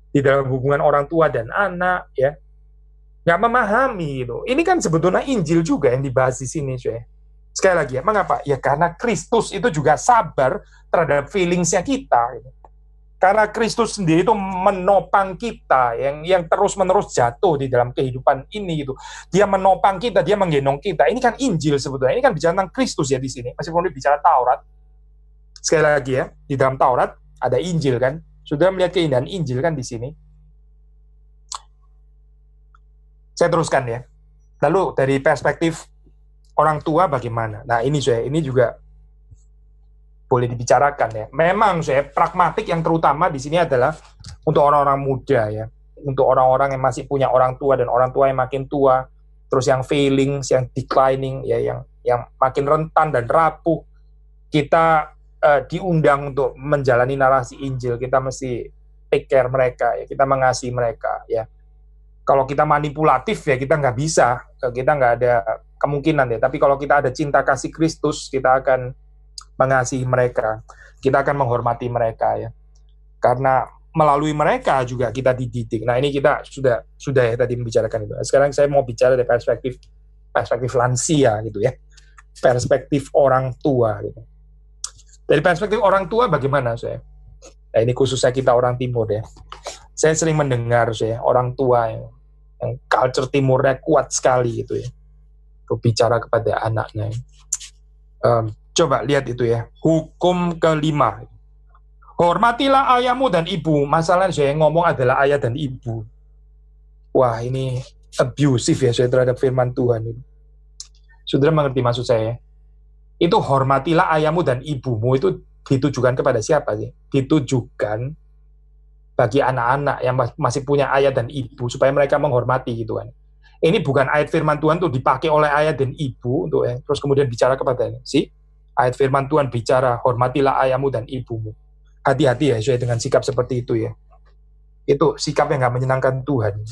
di dalam hubungan orang tua dan anak ya, nggak memahami gitu. Ini kan sebetulnya Injil juga yang dibahas di sini, saya. Sekali lagi ya, mengapa? Ya karena Kristus itu juga sabar terhadap feelingsnya kita. Gitu. Karena Kristus sendiri itu menopang kita yang terus-menerus jatuh di dalam kehidupan ini gitu. Dia menopang kita, dia menggendong kita. Ini kan Injil sebetulnya. Ini kan bicara tentang Kristus ya di sini. Meskipun bicara Taurat. Sekali lagi ya, di dalam Taurat ada Injil kan. Sudah melihat keindahan Injil kan di sini. Saya teruskan ya. Lalu dari perspektif orang tua bagaimana? Nah, ini juga boleh dibicarakan ya. Memang saya pragmatik yang terutama di sini adalah untuk orang-orang muda ya, untuk orang-orang yang masih punya orang tua dan orang tua yang makin tua, terus yang failing, yang declining ya, yang makin rentan dan rapuh. Kita diundang untuk menjalani narasi Injil. Kita mesti take care mereka ya, kita mengasihi mereka ya. Kalau kita manipulatif ya kita nggak bisa, kita nggak ada kemungkinan ya. Tapi kalau kita ada cinta kasih Kristus, kita akan mengasihi mereka, kita akan menghormati mereka ya, karena melalui mereka juga kita dididik. Nah ini kita sudah ya tadi membicarakan itu. Sekarang saya mau bicara dari perspektif lansia gitu ya, perspektif orang tua gitu. Dari perspektif orang tua bagaimana saya? Nah ini khususnya kita orang Timur ya. Saya sering mendengar saya orang tua yang culture Timurnya kuat sekali gitu ya, berbicara kepada anaknya. Coba lihat itu ya, hukum ke-5. Hormatilah ayahmu dan ibu. Masalahnya saya ngomong adalah ayah dan ibu. Wah, ini abusive ya saya terhadap firman Tuhan itu. Saudara mengerti maksud saya? Itu hormatilah ayahmu dan ibumu itu ditujukan kepada siapa sih? Ditujukan bagi anak-anak yang masih punya ayah dan ibu supaya mereka menghormati gitu kan. Ini bukan ayat firman Tuhan tuh dipakai oleh ayah dan ibu untuk terus kemudian bicara kepada si ayat firman Tuhan bicara hormatilah ayahmu dan ibumu. Hati-hati ya saya dengan sikap seperti itu ya. Itu sikap yang nggak menyenangkan Tuhan.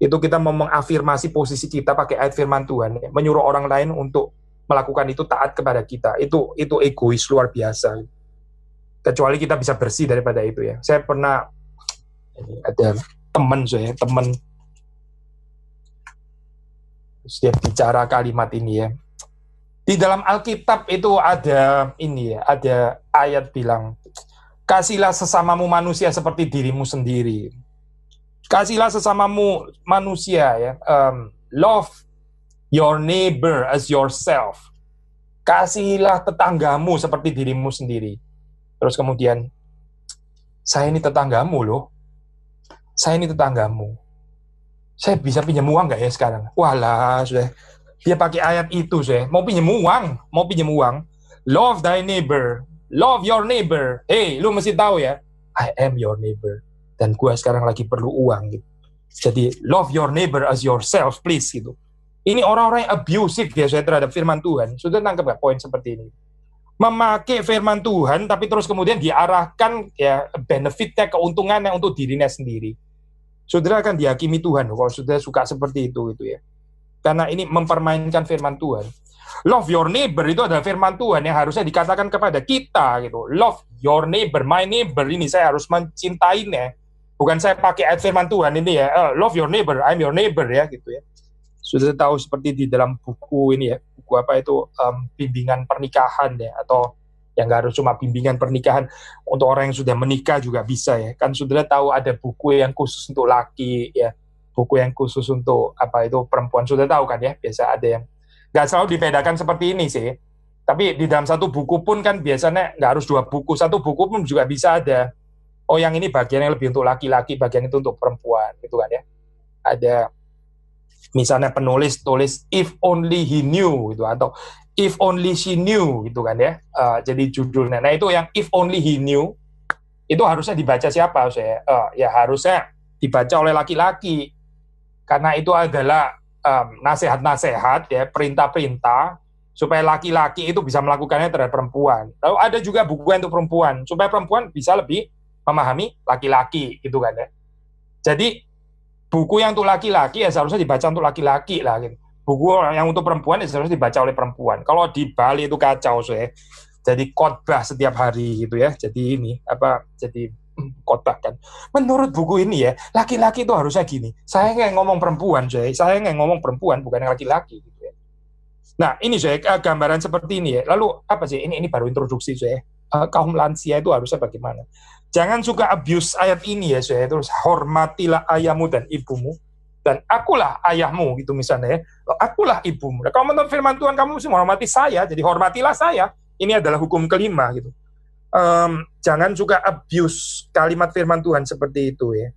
Itu kita mau mengafirmasi posisi kita pakai ayat firman Tuhan, ya. Menyuruh orang lain untuk melakukan itu taat kepada kita. Itu egois luar biasa. Kecuali kita bisa bersih daripada itu ya. Saya pernah ada teman setiap bicara kalimat ini ya. Di dalam Alkitab itu ada ini ya, ada ayat bilang, kasihlah sesamamu manusia seperti dirimu sendiri. Kasihlah sesamamu manusia ya. Love your neighbor as yourself. Kasihilah tetanggamu seperti dirimu sendiri. Terus kemudian, saya ini tetanggamu loh. Saya ini tetanggamu. Saya bisa pinjam uang nggak ya sekarang? Walah, sudah. Dia pakai ayat itu, saya. Mau pinjam uang. Love thy neighbor. Love your neighbor. Hey, lu mesti tahu ya. I am your neighbor. Dan gue sekarang lagi perlu uang gitu. Jadi, love your neighbor as yourself, please gitu. Ini orang-orang yang abusive ya saya terhadap firman Tuhan. Sudah nangkep nggak poin seperti ini? Memakai firman Tuhan, tapi terus kemudian diarahkan ya benefitnya, keuntungannya untuk dirinya sendiri. Saudara akan dihakimi Tuhan kalau saudara suka seperti itu gitu ya. Karena ini mempermainkan firman Tuhan. Love your neighbor itu adalah firman Tuhan yang harusnya dikatakan kepada kita gitu. Love your neighbor, my neighbor ini saya harus mencintainya. Bukan saya pakai ayat firman Tuhan ini ya. Love your neighbor, I'm your neighbor ya gitu ya. Sudah tahu seperti di dalam buku ini ya, buku apa itu bimbingan pernikahan ya, atau yang nggak harus cuma bimbingan pernikahan, untuk orang yang sudah menikah juga bisa ya. Kan sudah tahu ada buku yang khusus untuk laki ya, buku yang khusus untuk apa itu perempuan, sudah tahu kan ya. Biasa ada yang nggak selalu dibedakan seperti ini sih, tapi di dalam satu buku pun kan biasanya nggak harus 2 buku, satu buku pun juga bisa ada. Oh yang ini bagian yang lebih untuk laki-laki, bagian itu untuk perempuan gitu kan ya. Ada misalnya penulis tulis if only he knew gitu, atau if only she knew gitu kan ya. Jadi judulnya. Nah itu yang if only he knew itu harusnya dibaca siapa saya? Ya harusnya dibaca oleh laki-laki karena itu adalah nasihat-nasihat ya, perintah-perintah supaya laki-laki itu bisa melakukannya terhadap perempuan. Lalu ada juga buku untuk perempuan supaya perempuan bisa lebih memahami laki-laki gitu kan ya. Jadi buku yang untuk laki-laki ya seharusnya dibaca untuk laki-laki lah gitu. Buku yang untuk perempuan ya seharusnya dibaca oleh perempuan. Kalau di Bali itu kacau saya. Jadi khotbah setiap hari gitu ya. Jadi ini jadi khotbah kan. Menurut buku ini ya, laki-laki itu harusnya gini. Saya nggak ngomong perempuan, saya nggak ngomong perempuan, bukan yang laki-laki gitu ya. Nah, ini saya gambaran seperti ini ya. Lalu apa sih? Ini baru introduksi saya. Kaum lansia itu harusnya bagaimana? Jangan suka abuse ayat ini ya saya. Terus hormatilah ayahmu dan ibumu dan akulah ayahmu gitu misalnya ya. Akulah ibumu. Nah, kalau menurut firman Tuhan kamu mesti menghormati saya, jadi hormatilah saya. Ini adalah hukum kelima gitu. Jangan suka abuse kalimat firman Tuhan seperti itu ya.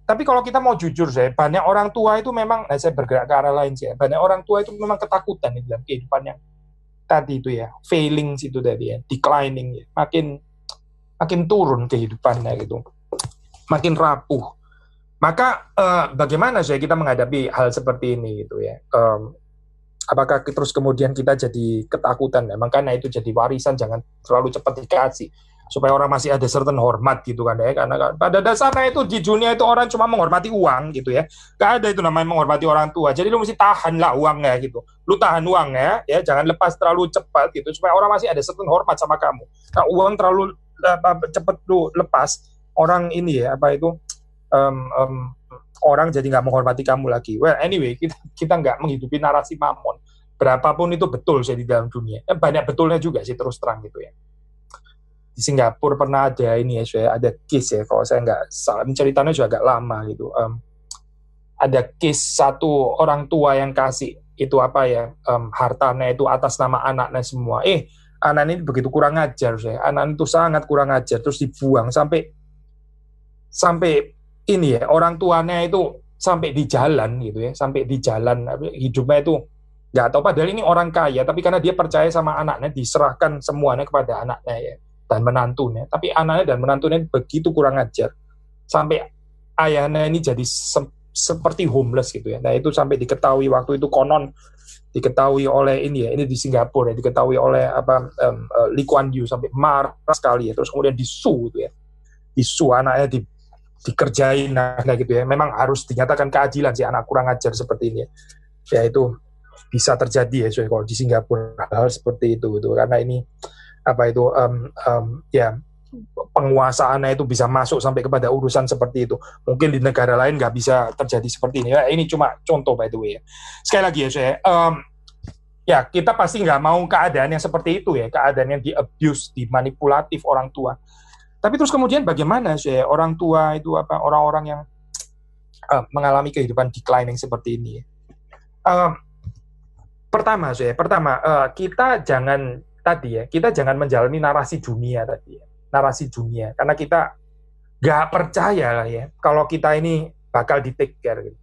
Tapi kalau kita mau jujur saya, banyak orang tua itu memang, saya bergerak ke arah lain sih ya. Banyak orang tua itu memang ketakutan di dalam kehidupannya. Tadi itu ya, failings itu tadi ya, declining ya, makin turun kehidupannya gitu, makin rapuh. Maka bagaimana saya kita menghadapi hal seperti ini gitu ya? Apakah terus kemudian kita jadi ketakutan? Emang karena itu jadi warisan, jangan terlalu cepat dikasih supaya orang masih ada certain hormat gitu kan ya, karena pada dasarnya itu di dunia itu orang cuma menghormati uang gitu ya, gak ada itu namanya menghormati orang tua. Jadi lu mesti tahan lah uangnya gitu, lu tahan uangnya ya, jangan lepas terlalu cepat gitu supaya orang masih ada certain hormat sama kamu. Nah uang terlalu cepat lu lepas, orang ini ya orang jadi nggak menghormati kamu lagi. Well anyway, kita nggak menghidupi narasi mamon, berapapun itu betul sih di dalam dunia. Banyak betulnya juga sih terus terang gitu ya. Di Singapura pernah ada ini ya, saya ada case ya, kalau saya nggak salah, ceritanya juga agak lama gitu. Ada case satu orang tua yang kasih itu hartanya itu atas nama anaknya semua. Anak ini begitu kurang ajar saya, anak itu sangat kurang ajar, terus dibuang sampai ini ya, orang tuanya itu sampai di jalan gitu ya, sampai di jalan hidupnya itu nggak tahu, padahal ini orang kaya, tapi karena dia percaya sama anaknya, diserahkan semuanya kepada anaknya ya, dan menantunya. Tapi anaknya dan menantunya begitu kurang ajar, sampai ayahnya ini jadi seperti homeless gitu ya. Nah itu sampai diketahui waktu itu, konon diketahui oleh ini ya, ini di Singapura ya, diketahui oleh Lee Kuan Yew, sampai marah sekali ya, terus kemudian disu gitu ya, disu anaknya, dikerjain nah gitu ya. Memang harus dinyatakan keadilan sih anak kurang ajar seperti ini ya. Ya itu bisa terjadi ya, so, kalau di Singapura hal seperti itu gitu, karena ini apa itu ya, penguasaannya itu bisa masuk sampai kepada urusan seperti itu. Mungkin di negara lain nggak bisa terjadi seperti ini. Ya, ini cuma contoh by the way ya. Sekali lagi ya, saya ya kita pasti nggak mau keadaan yang seperti itu ya, keadaan yang di-abuse, dimanipulatif orang tua. Tapi terus kemudian bagaimana sih orang tua itu, apa orang-orang yang mengalami kehidupan declining seperti ini? Pertama kita jangan tadi ya, kita jangan menjalani narasi dunia tadi ya, narasi dunia, karena kita nggak percaya lah ya kalau kita ini bakal di take care gitu.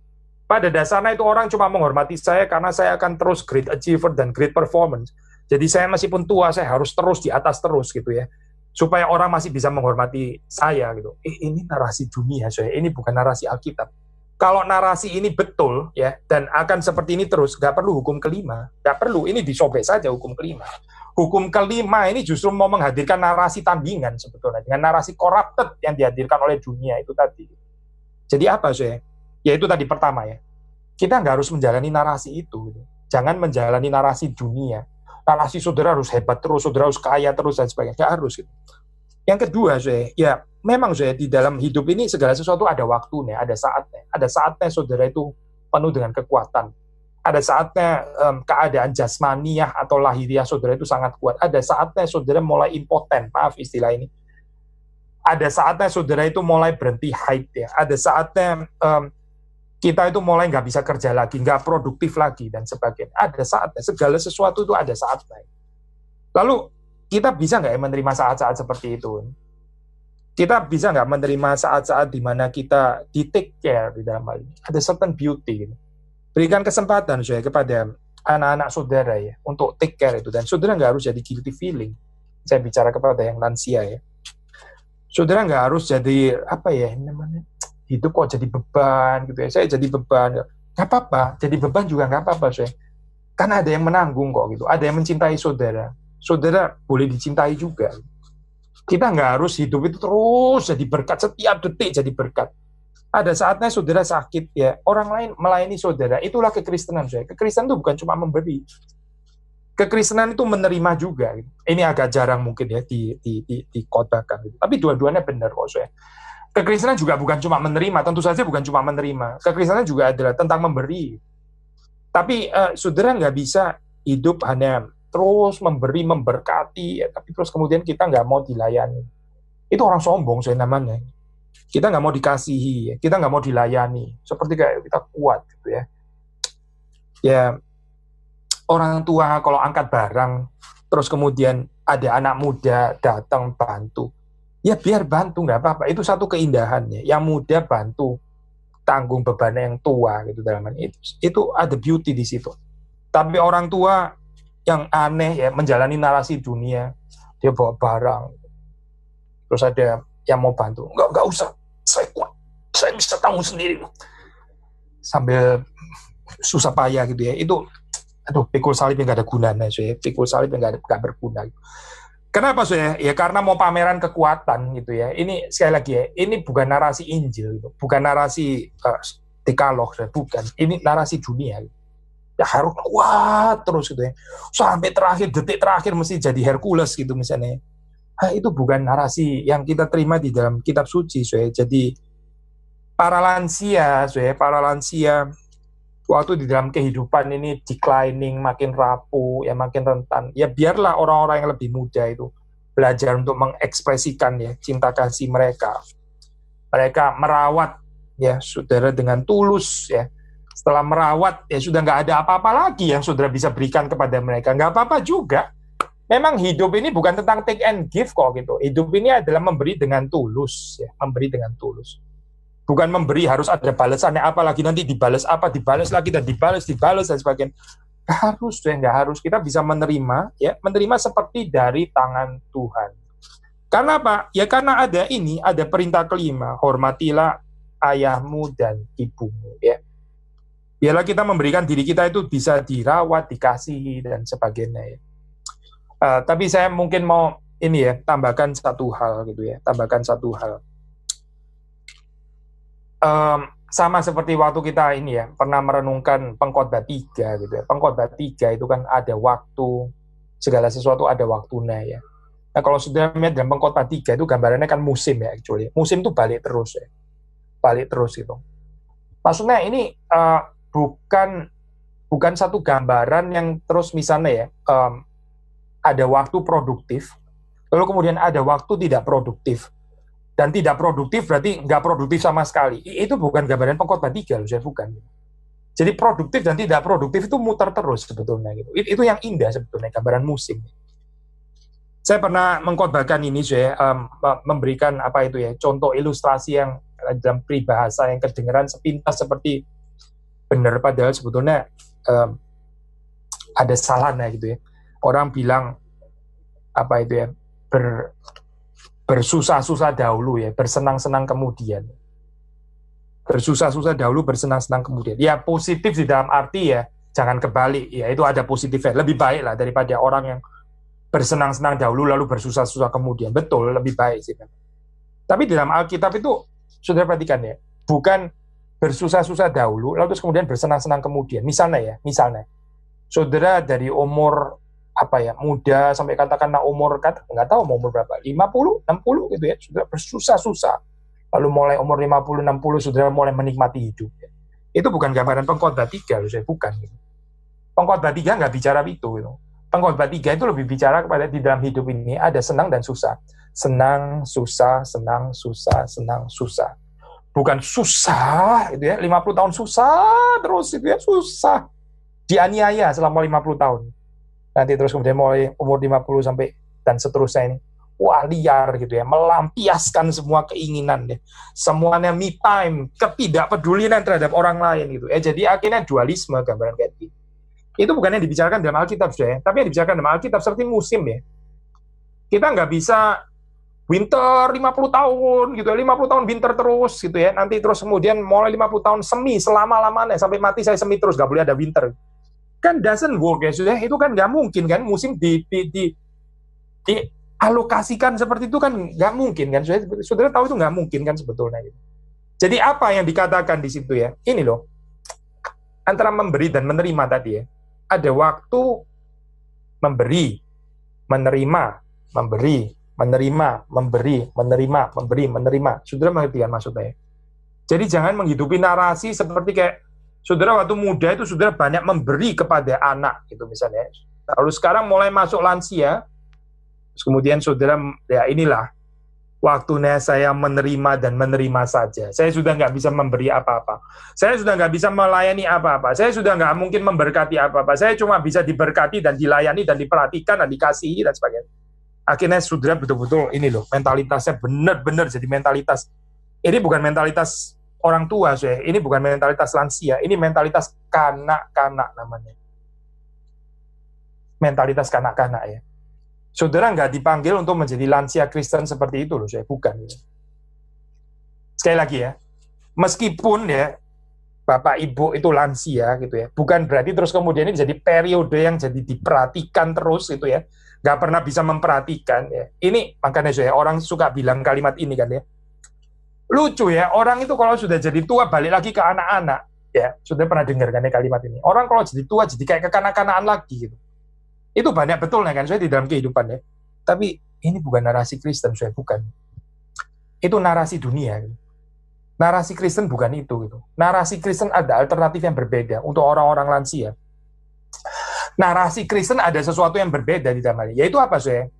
Pada dasarnya itu orang cuma menghormati saya karena saya akan terus great achiever dan great performance. Jadi saya meskipun tua, saya harus terus di atas terus gitu ya, supaya orang masih bisa menghormati saya gitu. Ini narasi dunia, saya. Ini bukan narasi Alkitab. Kalau narasi ini betul ya, dan akan seperti ini terus, nggak perlu hukum kelima, nggak perlu. Ini disobek saja hukum kelima. Hukum kelima ini justru mau menghadirkan narasi tandingan sebetulnya dengan narasi corrupted yang dihadirkan oleh dunia itu tadi. Jadi apa sih? Ya itu tadi pertama ya. Kita nggak harus menjalani narasi itu. Gitu. Jangan menjalani narasi dunia. Narasi saudara harus hebat terus, saudara harus kaya terus dan sebagainya. Nggak harus gitu. Yang kedua, ya memang di dalam hidup ini segala sesuatu ada waktunya, ada saatnya. Ada saatnya saudara itu penuh dengan kekuatan. Ada saatnya keadaan jasmaniah atau lahiriah saudara itu sangat kuat. Ada saatnya saudara mulai impoten, maaf istilah ini. Ada saatnya saudara itu mulai berhenti haid ya. Ada saatnya kita itu mulai nggak bisa kerja lagi, nggak produktif lagi dan sebagainya. Ada saatnya, segala sesuatu itu ada saatnya. Lalu kita bisa nggak menerima saat-saat seperti itu? Kita bisa nggak menerima saat-saat di mana kita di take care di dalam hal ini? Ada certain beauty. Gitu. Berikan kesempatan kepada anak-anak saudara ya untuk take care itu, dan saudara nggak harus jadi guilty feeling. Saya bicara kepada yang lansia ya. Saudara nggak harus jadi apa ya namanya, hidup kok jadi beban gitu ya. Saya jadi beban, nggak apa-apa. Jadi beban juga nggak apa-apa karena ada yang menanggung kok gitu. Ada yang mencintai saudara. Saudara boleh dicintai juga. Kita nggak harus hidup itu terus jadi berkat, setiap detik jadi berkat. Ada saatnya saudara sakit ya, orang lain melayani saudara. Itulah kekristenan saya. Kekristenan itu bukan cuma memberi. Kekristenan itu menerima juga. Gitu. Ini agak jarang mungkin ya dikotbahkan. Gitu. Tapi dua-duanya benar kok saya. Kekristenan juga bukan cuma menerima, tentu saja bukan cuma menerima. Kekristenan juga adalah tentang memberi. Tapi saudara nggak bisa hidup hanya terus memberi, memberkati, ya, tapi terus kemudian kita nggak mau dilayani. Itu orang sombong saya namanya. Kita nggak mau dikasihi, kita nggak mau dilayani. Seperti kayak kita kuat gitu ya. Ya, orang tua kalau angkat barang, terus kemudian ada anak muda datang bantu, ya biar bantu, nggak apa-apa. Itu satu keindahannya. Yang muda bantu, tanggung bebannya yang tua gitu dalam itu ada beauty di situ. Tapi orang tua yang aneh ya, menjalani narasi dunia, dia bawa barang, terus ada yang mau bantu, nggak usah, saya kuat, saya bisa tanggung sendiri, sambil susah payah gitu ya. Itu aduh, pikul salib yang nggak ada gunanya pikul salib yang nggak berguna gitu. Kenapa ya karena mau pameran kekuatan gitu ya. Ini sekali lagi ya, ini bukan narasi Injil gitu. Bukan narasi Dekalog, bukan, ini narasi dunia gitu. Ya harus kuat terus gitu ya, sampai terakhir, detik terakhir mesti jadi Hercules gitu misalnya. Itu bukan narasi yang kita terima di dalam kitab suci. Jadi para lansia waktu di dalam kehidupan ini declining, makin rapuh ya, makin rentan ya, biarlah orang-orang yang lebih muda itu belajar untuk mengekspresikan ya cinta kasih mereka merawat ya saudara dengan tulus ya. Setelah merawat, ya sudah nggak ada apa-apa lagi yang saudara bisa berikan kepada mereka. Nggak apa-apa juga. Memang hidup ini bukan tentang take and give kok gitu. Hidup ini adalah memberi dengan tulus, ya, memberi dengan tulus. Bukan memberi harus ada balasannya, apalagi nanti dibalas apa, dibalas lagi dan dibalas dan sebagainya. Harus deh, nggak harus. Kita bisa menerima, ya, menerima seperti dari tangan Tuhan. Karena apa? Ya karena ada perintah kelima, hormatilah ayahmu dan ibumu, ya. Biarlah kita memberikan diri kita itu bisa dirawat, dikasihi dan sebagainya, ya. Tapi saya mungkin mau ini ya, tambahkan satu hal gitu ya, sama seperti waktu kita ini ya, pernah merenungkan Pengkhotbah 3 gitu ya. Pengkhotbah 3 itu kan ada waktu, segala sesuatu ada waktunya ya. Nah kalau sudah melihat dalam Pengkhotbah 3 itu gambarannya kan musim ya, actually. Musim itu balik terus ya. Balik terus gitu. Maksudnya ini bukan satu gambaran yang terus misalnya ya, ada waktu produktif, lalu kemudian ada waktu tidak produktif. Dan tidak produktif berarti nggak produktif sama sekali. Itu bukan gambaran Pengkhotbah 3 loh, saya bukan. Jadi produktif dan tidak produktif itu muter terus sebetulnya gitu. Itu yang indah sebetulnya gambaran musim. Saya pernah mengkhotbahkan ini, saya memberikan apa itu ya, contoh ilustrasi yang dalam peribahasa yang kedengeran sepintas seperti benar, padahal sebetulnya ada salahnya gitu ya. Orang bilang apa itu ya, bersusah-susah dahulu ya, bersenang-senang kemudian. Bersusah-susah dahulu, bersenang-senang kemudian. Ya positif di dalam arti ya, jangan kebalik. Ya itu ada positifnya. Lebih baik lah daripada orang yang bersenang-senang dahulu lalu bersusah-susah kemudian. Betul, lebih baik sih. Tapi dalam Alkitab itu, saudara perhatikan ya, bukan bersusah-susah dahulu lalu terus kemudian bersenang-senang kemudian. Misalnya, saudara dari umur muda sampai katakanlah umur nggak tahu umur berapa, 50, 60 gitu ya, sudah bersusah-susah. Lalu mulai umur 50, 60 sudah mulai menikmati hidup. Ya. Itu bukan gambaran Pengkhotbah 3 loh, saya bukan gitu. Pengkhotbah 3 nggak bicara itu gitu. Pengkhotbah 3 itu lebih bicara kepada di dalam hidup ini ada senang dan susah. Senang, susah, senang, susah, senang, susah. Bukan susah gitu ya, 50 tahun susah terus itu ya, susah. Dianiaya selama 50 tahun. Nanti terus kemudian mulai umur 50 sampai dan seterusnya ini, wah liar gitu ya, melampiaskan semua keinginan deh, semuanya me time, ketidakpedulian terhadap orang lain gitu ya. Jadi akhirnya dualisme gambaran kayak gitu. Itu bukan yang dibicarakan dalam Alkitab ya, tapi yang dibicarakan dalam Alkitab seperti musim ya. Kita nggak bisa winter 50 tahun gitu ya, 50 tahun winter terus gitu ya, nanti terus kemudian mulai 50 tahun semi selama-lamanya sampai mati saya semi terus, nggak boleh ada winter. Kan doesn't work ya, sudah itu kan nggak mungkin kan, musim dialokasikan seperti itu kan nggak mungkin kan, saudara tahu itu nggak mungkin kan sebetulnya. Jadi apa yang dikatakan di situ ya, ini loh, antara memberi dan menerima tadi ya, ada waktu memberi, menerima, memberi, menerima, memberi, menerima, memberi, menerima. Saudara mengerti kan maksudnya? Jadi jangan menghidupi narasi seperti kayak saudara waktu muda itu saudara banyak memberi kepada anak gitu misalnya. Lalu sekarang mulai masuk lansia, terus kemudian saudara ya inilah waktunya saya menerima dan menerima saja. Saya sudah nggak bisa memberi apa-apa. Saya sudah nggak bisa melayani apa-apa. Saya sudah nggak mungkin memberkati apa-apa. Saya cuma bisa diberkati dan dilayani dan diperhatikan dan dikasihi dan sebagainya. Akhirnya saudara betul-betul ini loh, mentalitasnya benar-benar jadi mentalitas. Ini bukan mentalitas orang tua, saya. Ini bukan mentalitas lansia, ini mentalitas kanak-kanak namanya. Mentalitas kanak-kanak ya. Saudara nggak dipanggil untuk menjadi lansia Kristen seperti itu loh, saya bukan. Ya. Sekali lagi ya, meskipun ya Bapak Ibu itu lansia gitu ya, bukan berarti terus kemudian ini jadi periode yang jadi diperhatikan terus gitu ya, nggak pernah bisa memperhatikan ya. Ini makanya saya orang suka bilang kalimat ini kan ya. Lucu ya, orang itu kalau sudah jadi tua balik lagi ke anak-anak ya. Sudah pernah dengar kan ya kalimat ini, orang kalau jadi tua jadi kayak kekanak-kanakan lagi gitu. Itu banyak betul kan saya di dalam kehidupan ya. Tapi ini bukan narasi Kristen, saya bukan. Itu narasi dunia gitu. Narasi Kristen bukan itu gitu. Narasi Kristen ada alternatif yang berbeda untuk orang-orang lansia. Narasi Kristen ada sesuatu yang berbeda di dalamnya. Yaitu apa saya?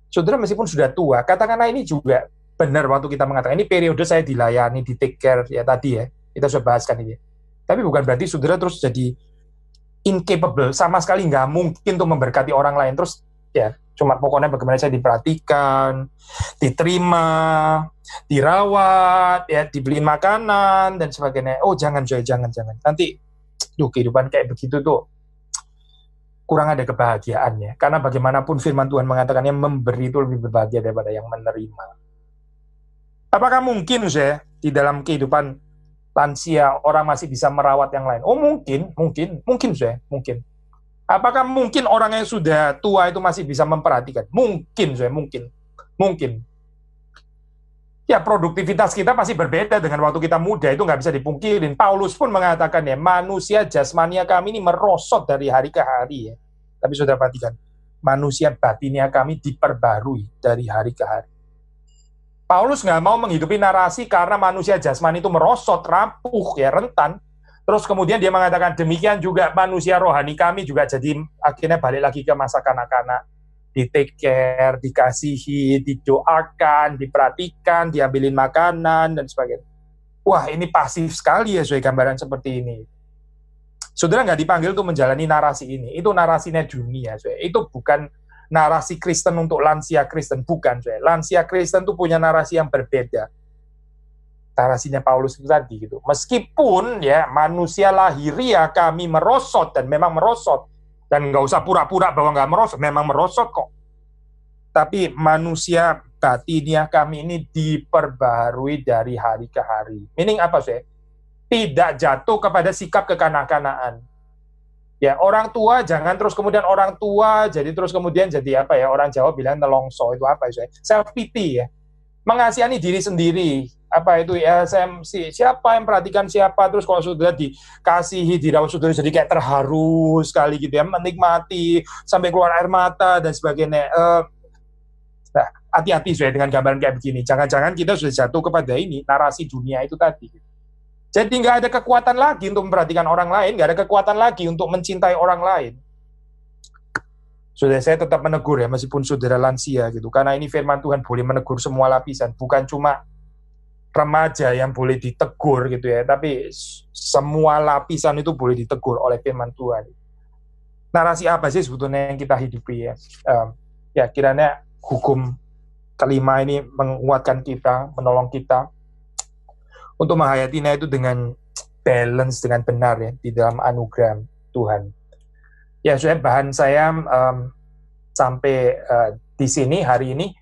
Saudara meskipun sudah tua, katakanlah ini juga benar waktu kita mengatakan ini periode saya dilayani, di take care ya tadi ya, kita sudah bahaskan ini. Tapi bukan berarti saudara terus jadi incapable, sama sekali nggak mungkin untuk memberkati orang lain terus ya. Cuma pokoknya bagaimana saya diperhatikan, diterima, dirawat, ya, dibeliin makanan dan sebagainya. Oh jangan Joy, jangan. Nanti, kehidupan kayak begitu tuh kurang ada kebahagiaannya. Karena bagaimanapun firman Tuhan mengatakannya memberi itu lebih berbahagia daripada yang menerima. Apakah mungkin saya di dalam kehidupan lansia orang masih bisa merawat yang lain? Oh mungkin saya, mungkin. Apakah mungkin orang yang sudah tua itu masih bisa memperhatikan? Mungkin saya, mungkin. Ya, produktivitas kita pasti berbeda dengan waktu kita muda, itu nggak bisa dipungkirin. Paulus pun mengatakan ya, manusia jasmania kami ini merosot dari hari ke hari ya. Tapi sudah perhatikan, manusia batinnya kami diperbarui dari hari ke hari. Paulus nggak mau menghidupi narasi karena manusia jasmani itu merosot, rapuh, ya, rentan. Terus kemudian dia mengatakan demikian juga manusia rohani kami juga jadi akhirnya balik lagi ke masa kanak-kanak. Di take care, dikasihi, didoakan, diperhatikan, diambilin makanan, dan sebagainya. Wah, ini pasif sekali ya, sesuai gambaran seperti ini. Saudara nggak dipanggil untuk menjalani narasi ini. Itu narasinya dunia. Saudara. Itu bukan narasi Kristen untuk lansia Kristen. Bukan. Saudara. Lansia Kristen itu punya narasi yang berbeda. Narasinya Paulus itu tadi. Gitu. Meskipun ya manusia lahiria kami merosot, dan memang merosot. Dan nggak usah pura-pura bahwa nggak merosot, memang merosot kok. Tapi manusia batinnya kami ini diperbarui dari hari ke hari. Meaning apa sih? Tidak jatuh kepada sikap kekanak-kanaan. Ya, orang tua jangan terus kemudian orang tua jadi terus kemudian jadi apa ya? Orang Jawa bilang nelongso, itu apa sih? Self pity ya. Mengasihani diri sendiri. Apa itu ya, siapa yang perhatikan siapa, terus kalau sudah dikasihi, dirawat, sudah jadi kayak terharu sekali gitu ya, menikmati sampai keluar air mata dan sebagainya. Nah, hati-hati sudah dengan gambaran kayak begini. Jangan-jangan kita sudah jatuh kepada ini narasi dunia itu tadi. Jadi nggak ada kekuatan lagi untuk memperhatikan orang lain, nggak ada kekuatan lagi untuk mencintai orang lain. Sudah, saya tetap menegur ya, meskipun saudara lansia gitu, karena ini firman Tuhan boleh menegur semua lapisan, bukan cuma remaja yang boleh ditegur gitu ya, tapi semua lapisan itu boleh ditegur oleh firman Tuhan. Narasi apa sih sebetulnya yang kita hidupi ya? Ya kiranya hukum kelima ini menguatkan kita, menolong kita untuk menghayatinya itu dengan balance, dengan benar ya, di dalam anugerah Tuhan. Ya, bahan saya sampai di sini hari ini.